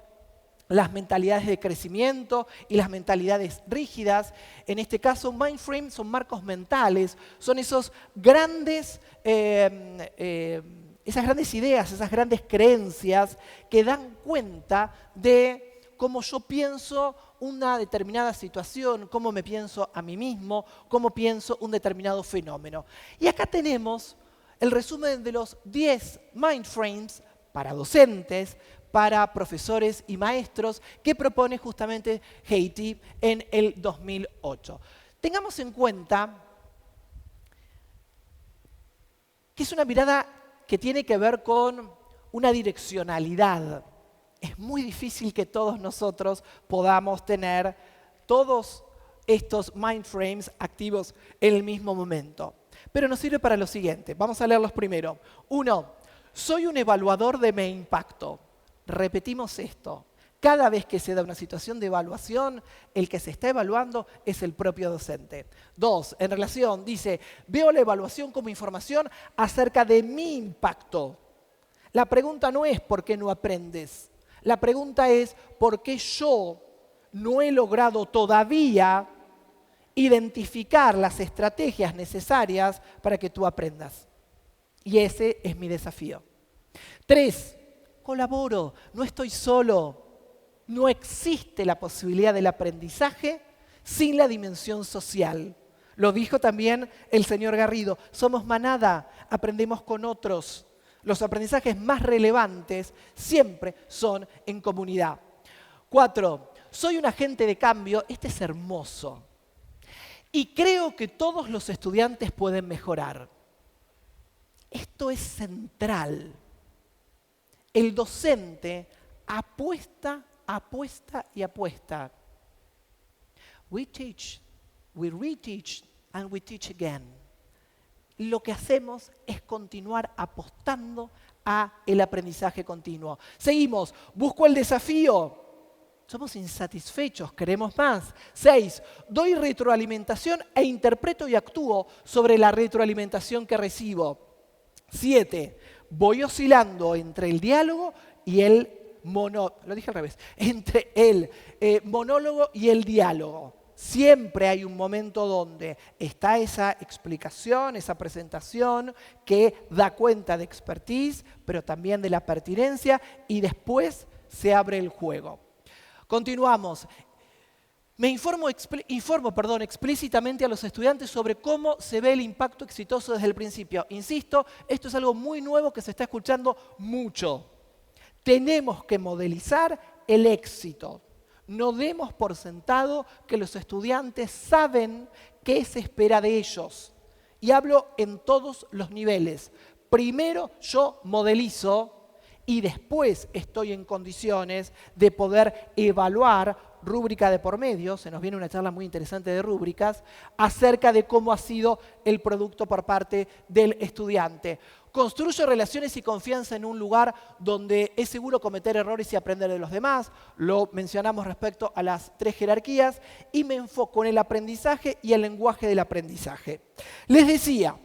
las mentalidades de crecimiento y las mentalidades rígidas. En este caso, Mindframes son marcos mentales, son esos grandes, esas grandes ideas, esas grandes creencias que dan cuenta de cómo yo pienso una determinada situación, cómo me pienso a mí mismo, cómo pienso un determinado fenómeno. Y acá tenemos el resumen de los 10 Mindframes para docentes, para profesores y maestros que propone justamente Hattie en el 2008. Tengamos en cuenta que es una mirada que tiene que ver con una direccionalidad. Es muy difícil que todos nosotros podamos tener todos estos Mindframes activos en el mismo momento. Pero nos sirve para lo siguiente. Vamos a leerlos primero. 1. Soy un evaluador de mi impacto. Repetimos esto. Cada vez que se da una situación de evaluación, el que se está evaluando es el propio docente. 2. En relación, dice, veo la evaluación como información acerca de mi impacto. La pregunta no es ¿por qué no aprendes? La pregunta es ¿por qué yo no he logrado todavía identificar las estrategias necesarias para que tú aprendas? Y ese es mi desafío. 3. Colaboro, no estoy solo. No existe la posibilidad del aprendizaje sin la dimensión social. Lo dijo también el señor Garrido. Somos manada, aprendemos con otros. Los aprendizajes más relevantes siempre son en comunidad. 4. Soy un agente de cambio. Este es hermoso. Y creo que todos los estudiantes pueden mejorar. Esto es central. El docente apuesta y apuesta. We teach, we reteach, and we teach again. Lo que hacemos es continuar apostando a el aprendizaje continuo. Seguimos, busco el desafío. Somos insatisfechos, queremos más. 6, doy retroalimentación e interpreto y actúo sobre la retroalimentación que recibo. 7, voy oscilando entre el diálogo y el entre el monólogo y el diálogo. Siempre hay un momento donde está esa explicación, esa presentación que da cuenta de expertise, pero también de la pertinencia, y después se abre el juego. Continuamos. Me informo explícitamente a los estudiantes sobre cómo se ve el impacto exitoso desde el principio. Insisto, esto es algo muy nuevo que se está escuchando mucho. Tenemos que modelizar el éxito. No demos por sentado que los estudiantes saben qué se espera de ellos. Y hablo en todos los niveles. Primero yo modelizo y después estoy en condiciones de poder evaluar rúbrica de por medio, se nos viene una charla muy interesante de rúbricas, acerca de cómo ha sido el producto por parte del estudiante. Construyo relaciones y confianza en un lugar donde es seguro cometer errores y aprender de los demás. Lo mencionamos respecto a las 3 jerarquías y me enfoco en el aprendizaje y el lenguaje del aprendizaje. Les decía,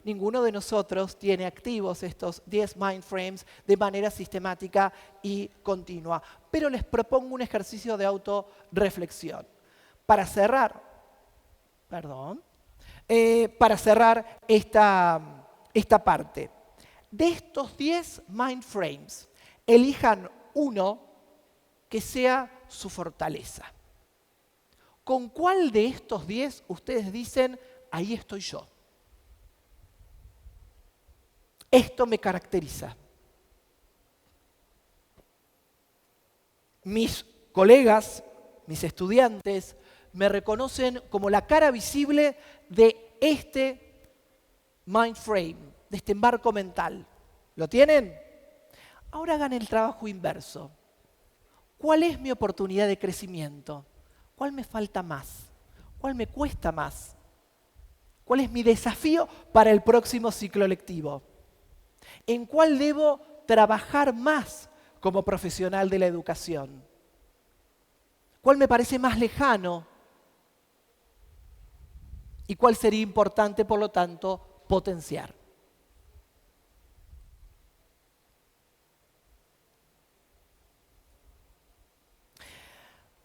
ninguno de nosotros tiene activos estos 10 Mindframes de manera sistemática y continua, pero les propongo un ejercicio de autorreflexión. Para cerrar esta parte, de estos 10 Mindframes, elijan uno que sea su fortaleza. ¿Con cuál de estos 10 ustedes dicen, ahí estoy yo? Esto me caracteriza. Mis colegas, mis estudiantes, me reconocen como la cara visible de este Mindframe, de este marco mental. ¿Lo tienen? Ahora hagan el trabajo inverso. ¿Cuál es mi oportunidad de crecimiento? ¿Cuál me falta más? ¿Cuál me cuesta más? ¿Cuál es mi desafío para el próximo ciclo lectivo? ¿En cuál debo trabajar más como profesional de la educación? ¿Cuál me parece más lejano? ¿Y cuál sería importante, por lo tanto, potenciar?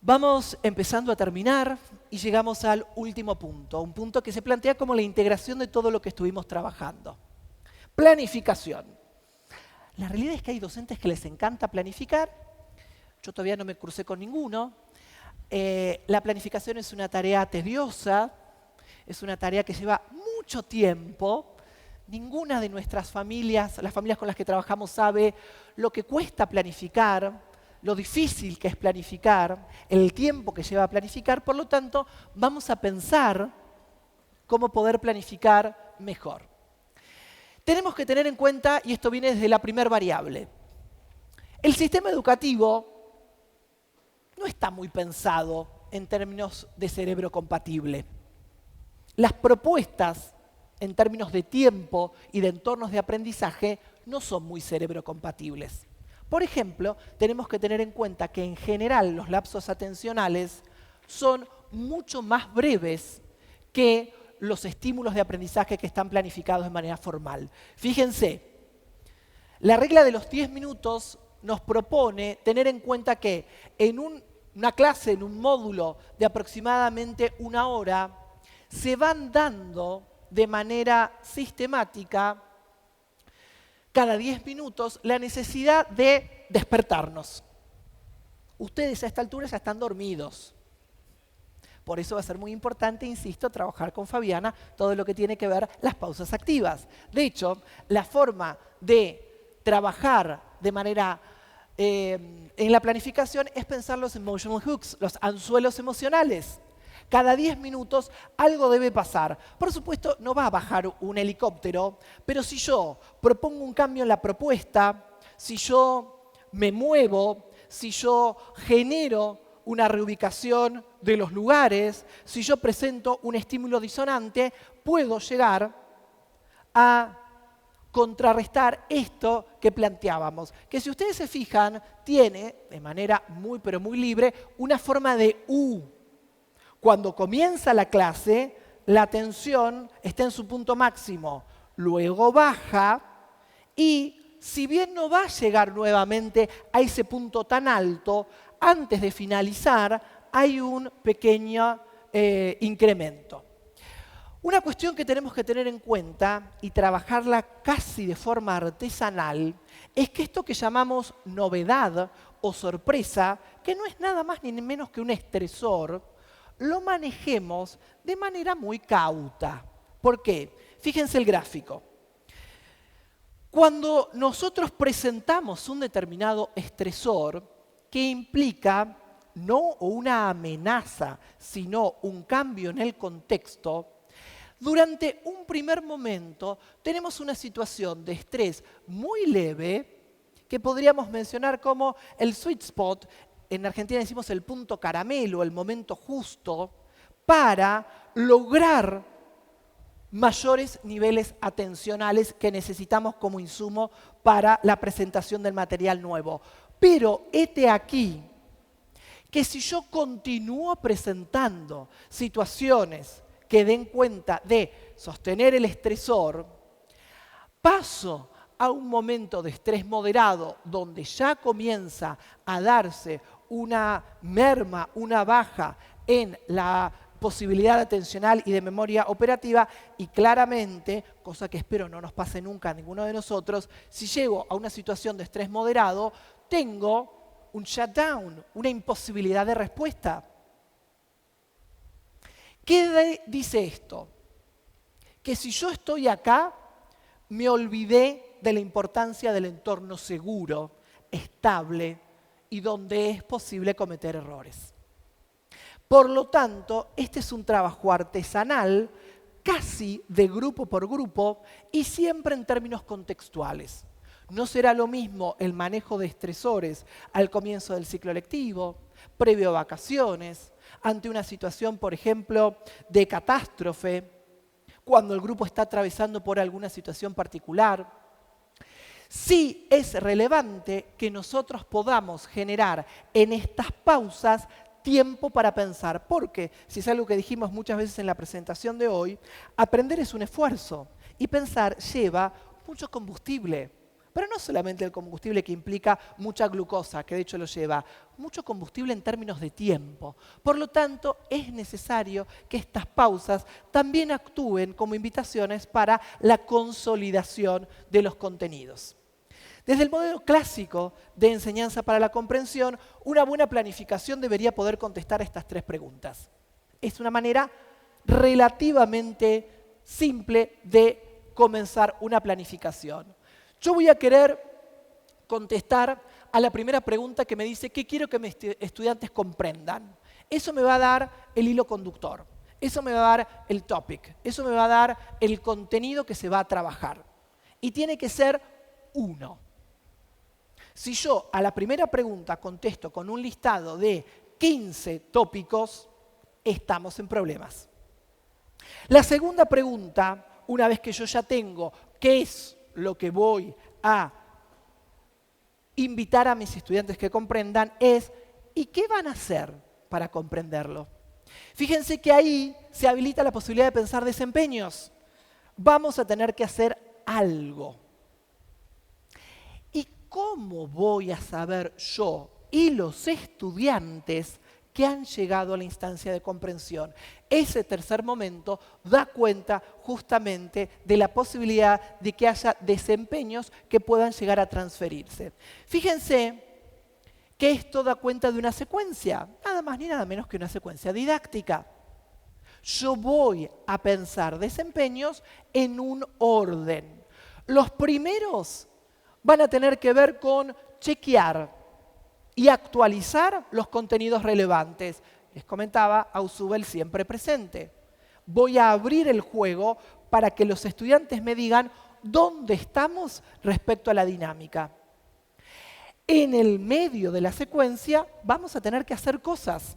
Vamos empezando a terminar y llegamos al último punto, un punto que se plantea como la integración de todo lo que estuvimos trabajando. Planificación. La realidad es que hay docentes que les encanta planificar. yo todavía no me crucé con ninguno. La planificación es una tarea tediosa, es una tarea que lleva mucho tiempo. Ninguna de nuestras familias, las familias con las que trabajamos, sabe lo que cuesta planificar, lo difícil que es planificar, el tiempo que lleva a planificar. Por lo tanto, vamos a pensar cómo poder planificar mejor. Tenemos que tener en cuenta, y esto viene desde la primera variable, el sistema educativo no está muy pensado en términos de cerebro compatible. Las propuestas en términos de tiempo y de entornos de aprendizaje no son muy cerebrocompatibles. Por ejemplo, tenemos que tener en cuenta que en general los lapsos atencionales son mucho más breves que los estímulos de aprendizaje que están planificados de manera formal. Fíjense, la regla de los 10 minutos nos propone tener en cuenta que en una clase, en un módulo de aproximadamente 1 hora, se van dando de manera sistemática, cada 10 minutos, la necesidad de despertarnos. Ustedes a esta altura ya están dormidos. Por eso va a ser muy importante, insisto, trabajar con Fabiana todo lo que tiene que ver las pausas activas. De hecho, la forma de trabajar de manera en la planificación es pensar los emotional hooks, los anzuelos emocionales. Cada 10 minutos algo debe pasar. Por supuesto, no va a bajar un helicóptero, pero si yo propongo un cambio en la propuesta, si yo me muevo, si yo genero una reubicación de los lugares, si yo presento un estímulo disonante, puedo llegar a contrarrestar esto que planteábamos. Que si ustedes se fijan, tiene, de manera muy pero muy libre, una forma de U. Cuando comienza la clase, la atención está en su punto máximo, luego baja y si bien no va a llegar nuevamente a ese punto tan alto, antes de finalizar hay un pequeño incremento. Una cuestión que tenemos que tener en cuenta y trabajarla casi de forma artesanal es que esto que llamamos novedad o sorpresa, que no es nada más ni menos que un estresor, lo manejemos de manera muy cauta. ¿Por qué? Fíjense el gráfico. Cuando nosotros presentamos un determinado estresor que implica no una amenaza, sino un cambio en el contexto, durante un primer momento tenemos una situación de estrés muy leve que podríamos mencionar como el sweet spot. En Argentina decimos el punto caramelo, el momento justo, para lograr mayores niveles atencionales que necesitamos como insumo para la presentación del material nuevo. Pero hete aquí que si yo continúo presentando situaciones que den cuenta de sostener el estresor, paso a un momento de estrés moderado donde ya comienza a darse una merma, una baja en la posibilidad atencional y de memoria operativa y claramente, cosa que espero no nos pase nunca a ninguno de nosotros, si llego a una situación de estrés moderado, tengo un shutdown, una imposibilidad de respuesta. ¿Qué dice esto? Que si yo estoy acá, me olvidé de la importancia del entorno seguro, estable y donde es posible cometer errores. Por lo tanto, este es un trabajo artesanal, casi de grupo por grupo y siempre en términos contextuales. No será lo mismo el manejo de estresores al comienzo del ciclo lectivo, previo a vacaciones, ante una situación, por ejemplo, de catástrofe, cuando el grupo está atravesando por alguna situación particular. Sí es relevante que nosotros podamos generar en estas pausas tiempo para pensar, porque, si es algo que dijimos muchas veces en la presentación de hoy, aprender es un esfuerzo y pensar lleva mucho combustible. Pero no solamente el combustible que implica mucha glucosa, que de hecho lo lleva, mucho combustible en términos de tiempo. Por lo tanto, es necesario que estas pausas también actúen como invitaciones para la consolidación de los contenidos. Desde el modelo clásico de enseñanza para la comprensión, una buena planificación debería poder contestar estas 3 preguntas. Es una manera relativamente simple de comenzar una planificación. Yo voy a querer contestar a la primera pregunta que me dice ¿qué quiero que mis estudiantes comprendan? Eso me va a dar el hilo conductor, eso me va a dar el topic, eso me va a dar el contenido que se va a trabajar. Y tiene que ser uno. Si yo a la primera pregunta contesto con un listado de 15 tópicos, estamos en problemas. La segunda pregunta, una vez que yo ya tengo qué es lo que voy a invitar a mis estudiantes que comprendan, es ¿y qué van a hacer para comprenderlo? Fíjense que ahí se habilita la posibilidad de pensar desempeños. Vamos a tener que hacer algo. ¿Y cómo voy a saber yo y los estudiantes que han llegado a la instancia de comprensión? Ese tercer momento da cuenta justamente de la posibilidad de que haya desempeños que puedan llegar a transferirse. Fíjense que esto da cuenta de una secuencia, nada más ni nada menos que una secuencia didáctica. Yo voy a pensar desempeños en un orden. Los primeros van a tener que ver con chequear y actualizar los contenidos relevantes. Les comentaba, Ausubel siempre presente. Voy a abrir el juego para que los estudiantes me digan dónde estamos respecto a la dinámica. En el medio de la secuencia vamos a tener que hacer cosas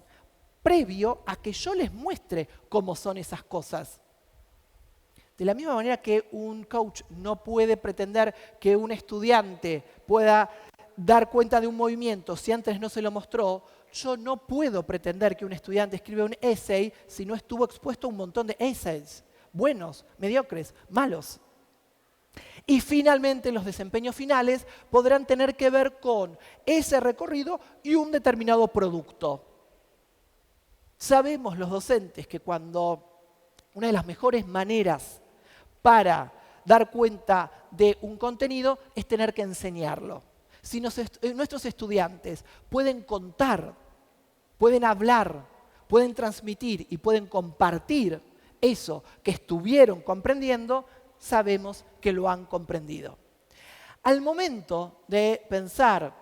previo a que yo les muestre cómo son esas cosas. De la misma manera que un coach no puede pretender que un estudiante pueda dar cuenta de un movimiento si antes no se lo mostró, yo no puedo pretender que un estudiante escriba un essay si no estuvo expuesto a un montón de essays, buenos, mediocres, malos. Y finalmente los desempeños finales podrán tener que ver con ese recorrido y un determinado producto. Sabemos los docentes que cuando una de las mejores maneras para dar cuenta de un contenido es tener que enseñarlo. Si nuestros estudiantes pueden contar, pueden hablar, pueden transmitir y pueden compartir eso que estuvieron comprendiendo, sabemos que lo han comprendido. Al momento de pensar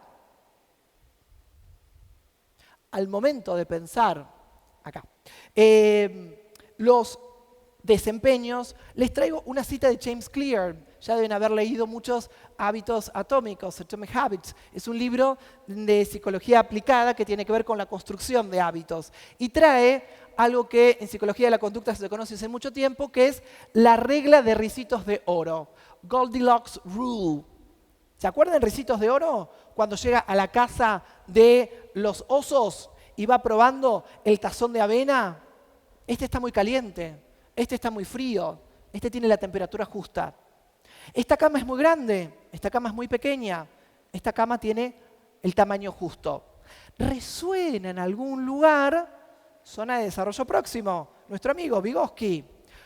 acá, los desempeños, les traigo una cita de James Clear. Ya deben haber leído muchos Hábitos Atómicos, Atomic Habits. Es un libro de psicología aplicada que tiene que ver con la construcción de hábitos. Y trae algo que en psicología de la conducta se conoce hace mucho tiempo, que es la regla de ricitos de oro. Goldilocks Rule. ¿Se acuerdan de Ricitos de Oro? Cuando llega a la casa de los osos y va probando el tazón de avena. Este está muy caliente, este está muy frío, este tiene la temperatura justa. Esta cama es muy grande, esta cama es muy pequeña, esta cama tiene el tamaño justo. Resuena en algún lugar, zona de desarrollo próximo, nuestro amigo Vygotsky.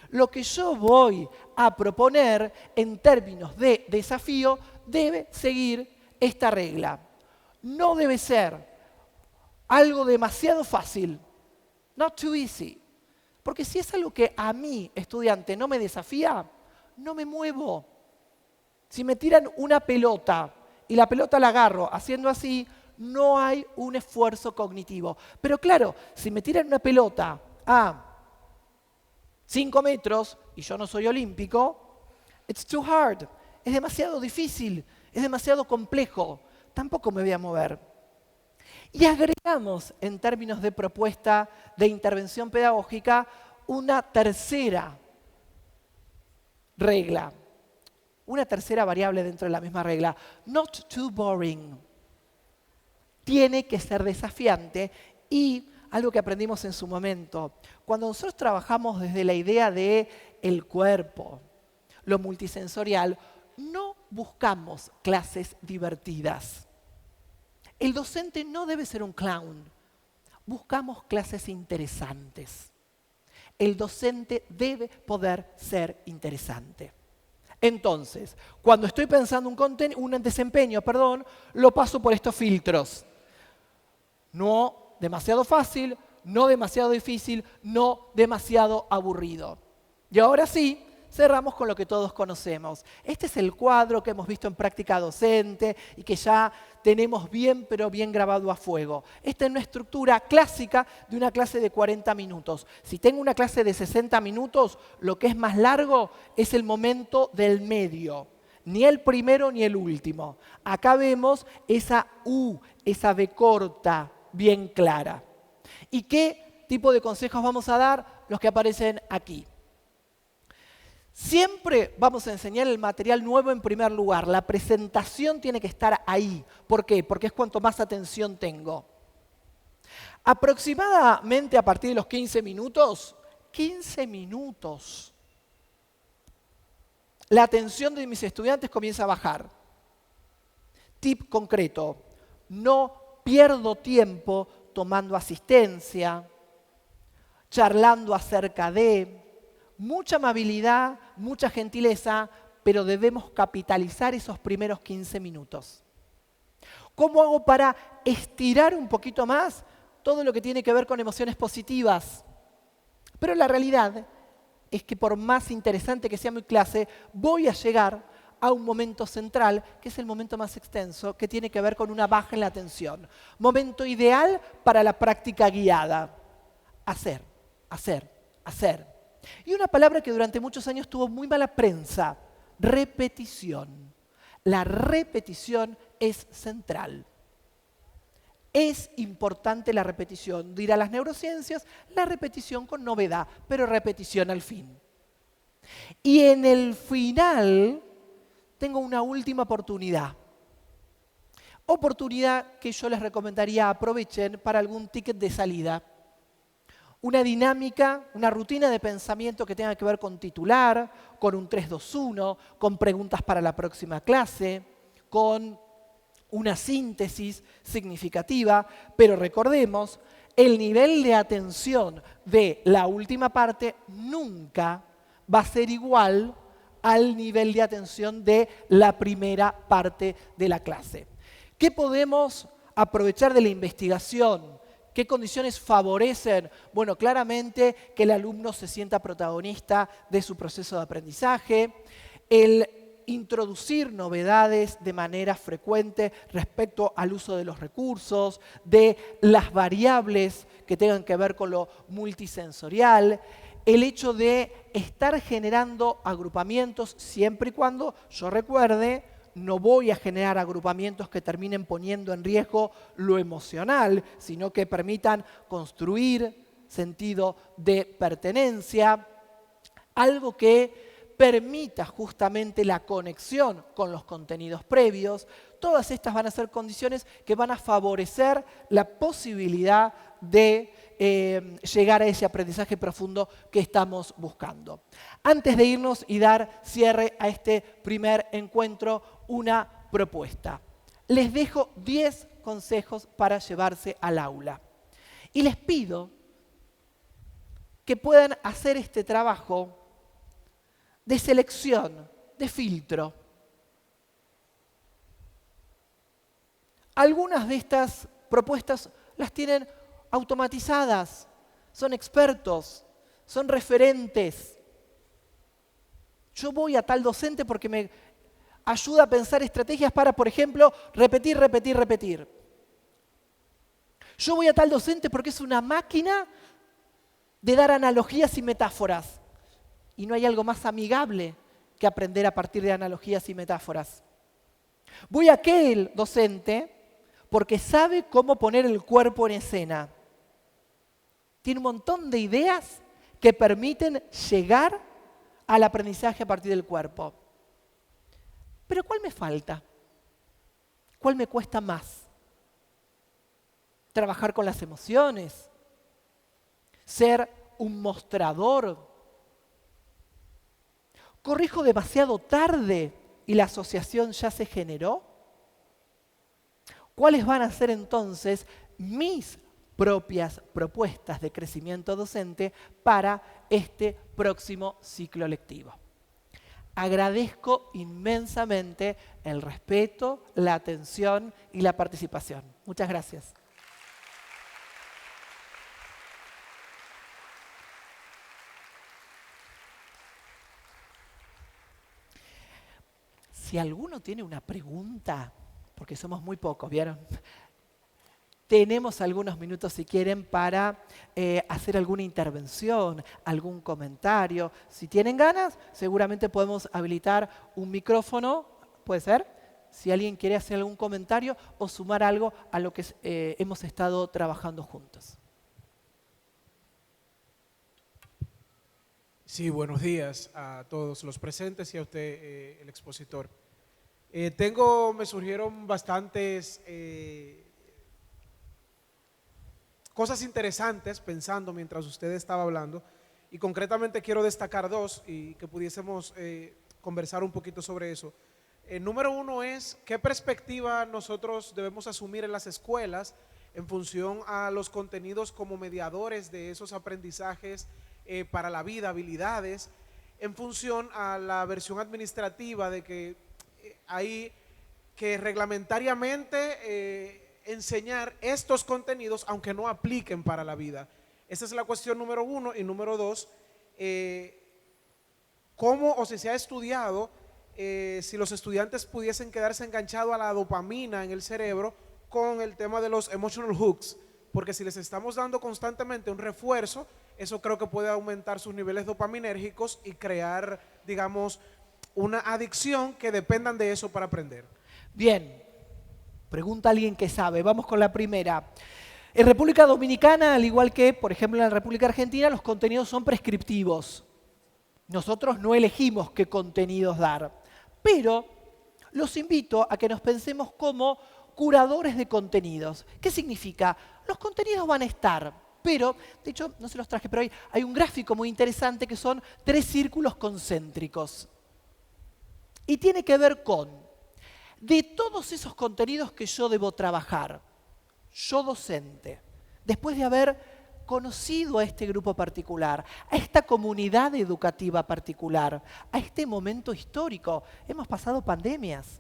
Lo que yo voy a proponer en términos de desafío debe seguir esta regla. No debe ser algo demasiado fácil, not too easy. Porque si es algo que a mí, estudiante, no me desafía, no me muevo. Si me tiran una pelota y la pelota la agarro haciendo así, no hay un esfuerzo cognitivo. Pero claro, si me tiran una pelota a 5 metros y yo no soy olímpico, it's too hard. Es demasiado difícil, es demasiado complejo. Tampoco me voy a mover. Y agregamos, en términos de propuesta de intervención pedagógica, una tercera regla, una tercera variable dentro de la misma regla. Not too boring. Tiene que ser desafiante y algo que aprendimos en su momento. Cuando nosotros trabajamos desde la idea de el cuerpo, lo multisensorial, no buscamos clases divertidas. El docente no debe ser un clown. Buscamos clases interesantes. El docente debe poder ser interesante. Entonces, cuando estoy pensando un desempeño, lo paso por estos filtros. No demasiado fácil, no demasiado difícil, no demasiado aburrido. Y ahora sí, cerramos con lo que todos conocemos. Este es el cuadro que hemos visto en práctica docente y que ya tenemos bien, pero bien grabado a fuego. Esta es una estructura clásica de una clase de 40 minutos. Si tengo una clase de 60 minutos, lo que es más largo es el momento del medio. Ni el primero ni el último. Acá vemos esa U, esa B corta, bien clara. ¿Y qué tipo de consejos vamos a dar? Los que aparecen aquí. Siempre vamos a enseñar el material nuevo en primer lugar. La presentación tiene que estar ahí. ¿Por qué? Porque es cuanto más atención tengo. Aproximadamente a partir de los 15 minutos, la atención de mis estudiantes comienza a bajar. Tip concreto, no pierdo tiempo tomando asistencia, charlando acerca de, mucha amabilidad, mucha gentileza, pero debemos capitalizar esos primeros 15 minutos. ¿Cómo hago para estirar un poquito más todo lo que tiene que ver con emociones positivas? Pero la realidad es que por más interesante que sea mi clase, voy a llegar a un momento central, que es el momento más extenso, que tiene que ver con una baja en la atención. Momento ideal para la práctica guiada. Hacer, hacer, hacer. Y una palabra que durante muchos años tuvo muy mala prensa, repetición. La repetición es central. Es importante la repetición. Dirá las neurociencias, la repetición con novedad, pero repetición al fin. Y en el final tengo una última oportunidad. Oportunidad que yo les recomendaría aprovechen para algún ticket de salida. Una dinámica, una rutina de pensamiento que tenga que ver con titular, con un 3-2-1, con preguntas para la próxima clase, con una síntesis significativa, pero recordemos, el nivel de atención de la última parte nunca va a ser igual al nivel de atención de la primera parte de la clase. ¿Qué podemos aprovechar de la investigación? ¿Qué condiciones favorecen? Bueno, claramente que el alumno se sienta protagonista de su proceso de aprendizaje, el introducir novedades de manera frecuente respecto al uso de los recursos, de las variables que tengan que ver con lo multisensorial, el hecho de estar generando agrupamientos siempre y cuando yo recuerde, no voy a generar agrupamientos que terminen poniendo en riesgo lo emocional, sino que permitan construir sentido de pertenencia, algo que permita justamente la conexión con los contenidos previos. Todas estas van a ser condiciones que van a favorecer la posibilidad de llegar a ese aprendizaje profundo que estamos buscando. Antes de irnos y dar cierre a este primer encuentro, una propuesta. Les dejo 10 consejos para llevarse al aula. Y les pido que puedan hacer este trabajo de selección, de filtro. Algunas de estas propuestas las tienen automatizadas, son expertos, son referentes. Yo voy a tal docente porque me ayuda a pensar estrategias para, por ejemplo, repetir, repetir, repetir. Yo voy a tal docente porque es una máquina de dar analogías y metáforas. Y no hay algo más amigable que aprender a partir de analogías y metáforas. Voy a aquel docente porque sabe cómo poner el cuerpo en escena. Tiene un montón de ideas que permiten llegar al aprendizaje a partir del cuerpo. Pero ¿cuál me falta? ¿Cuál me cuesta más? Trabajar con las emociones, ser un mostrador. ¿Corrijo demasiado tarde y la asociación ya se generó? ¿Cuáles van a ser entonces mis propias propuestas de crecimiento docente para este próximo ciclo lectivo? Agradezco inmensamente el respeto, la atención y la participación. Muchas gracias. Si alguno tiene una pregunta, porque somos muy pocos, ¿vieron? Tenemos algunos minutos, si quieren, para hacer alguna intervención, algún comentario. Si tienen ganas, seguramente podemos habilitar un micrófono, ¿puede ser? Si alguien quiere hacer algún comentario o sumar algo a lo que hemos estado trabajando juntos. Sí, buenos días a todos los presentes y a usted, el expositor. Me surgieron bastantes cosas interesantes pensando mientras usted estaba hablando, y concretamente quiero destacar dos y que pudiésemos conversar un poquito sobre eso. Número uno es, ¿qué perspectiva nosotros debemos asumir en las escuelas en función a los contenidos como mediadores de esos aprendizajes para la vida, habilidades, en función a la versión administrativa de que hay que reglamentariamente enseñar estos contenidos aunque no apliquen para la vida? Esa es la cuestión número uno. Y número dos, ¿cómo o si se ha estudiado si los estudiantes pudiesen quedarse enganchados a la dopamina en el cerebro con el tema de los emotional hooks? Porque si les estamos dando constantemente un refuerzo, eso creo que puede aumentar sus niveles dopaminérgicos y crear, digamos, una adicción que dependan de eso para aprender. Bien, pregunta a alguien que sabe. Vamos con la primera. En República Dominicana, al igual que, por ejemplo, en la República Argentina, los contenidos son prescriptivos. Nosotros no elegimos qué contenidos dar, pero los invito a que nos pensemos como curadores de contenidos. ¿Qué significa? Los contenidos van a estar, pero, de hecho, no se los traje, pero hay un gráfico muy interesante que son 3 círculos concéntricos. Y tiene que ver con, de todos esos contenidos que yo debo trabajar, yo docente, después de haber conocido a este grupo particular, a esta comunidad educativa particular, a este momento histórico, hemos pasado pandemias.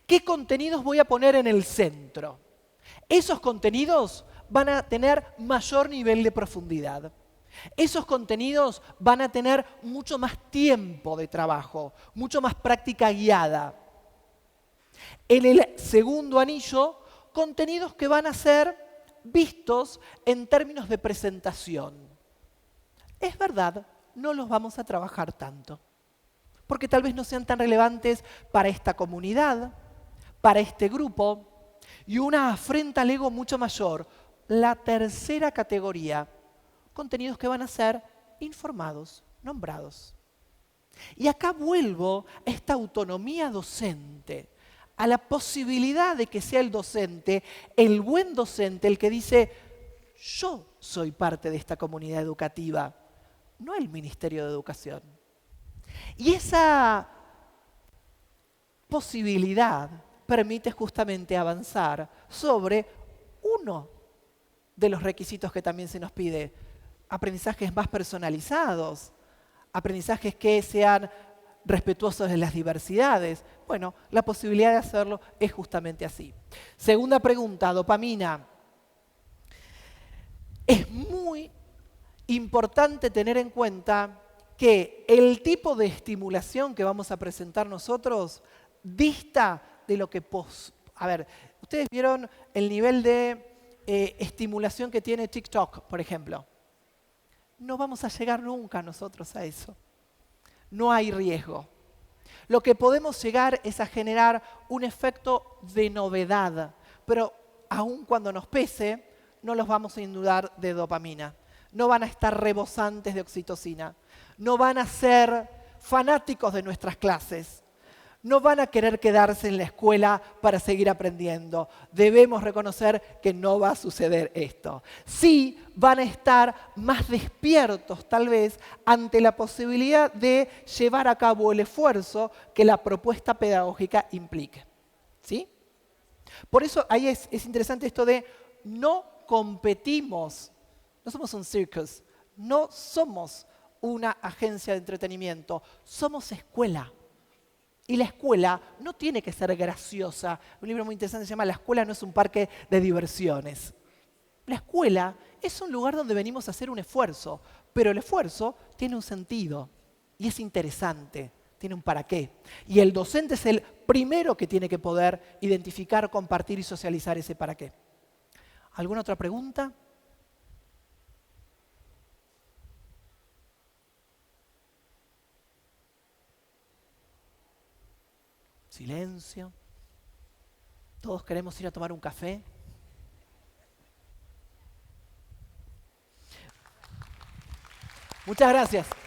¿Qué contenidos voy a poner en el centro? Esos contenidos van a tener mayor nivel de profundidad. Esos contenidos van a tener mucho más tiempo de trabajo, mucho más práctica guiada. En el segundo anillo, contenidos que van a ser vistos en términos de presentación. Es verdad, no los vamos a trabajar tanto, porque tal vez no sean tan relevantes para esta comunidad, para este grupo, y una afrenta al ego mucho mayor. La tercera categoría, contenidos que van a ser informados, nombrados. Y acá vuelvo a esta autonomía docente, a la posibilidad de que sea el docente, el buen docente, el que dice, yo soy parte de esta comunidad educativa, no el Ministerio de Educación. Y esa posibilidad permite justamente avanzar sobre uno de los requisitos que también se nos pide, aprendizajes más personalizados, aprendizajes que sean respetuosos de las diversidades. Bueno, la posibilidad de hacerlo es justamente así. Segunda pregunta, dopamina. Es muy importante tener en cuenta que el tipo de estimulación que vamos a presentar nosotros dista de lo que... A ver, ustedes vieron el nivel de estimulación que tiene TikTok, por ejemplo. No vamos a llegar nunca nosotros a eso. No hay riesgo. Lo que podemos llegar es a generar un efecto de novedad, pero aun cuando nos pese, no los vamos a inundar de dopamina. No van a estar rebosantes de oxitocina. No van a ser fanáticos de nuestras clases. No van a querer quedarse en la escuela para seguir aprendiendo. Debemos reconocer que no va a suceder esto. Sí van a estar más despiertos, tal vez, ante la posibilidad de llevar a cabo el esfuerzo que la propuesta pedagógica implique. ¿Sí? Por eso ahí es interesante esto de no competimos, no somos un circus, no somos una agencia de entretenimiento, somos escuela. Y la escuela no tiene que ser graciosa. Un libro muy interesante se llama La escuela no es un parque de diversiones. La escuela es un lugar donde venimos a hacer un esfuerzo, pero el esfuerzo tiene un sentido y es interesante, tiene un para qué. Y el docente es el primero que tiene que poder identificar, compartir y socializar ese para qué. ¿Alguna otra pregunta? Silencio. Todos queremos ir a tomar un café. Muchas gracias.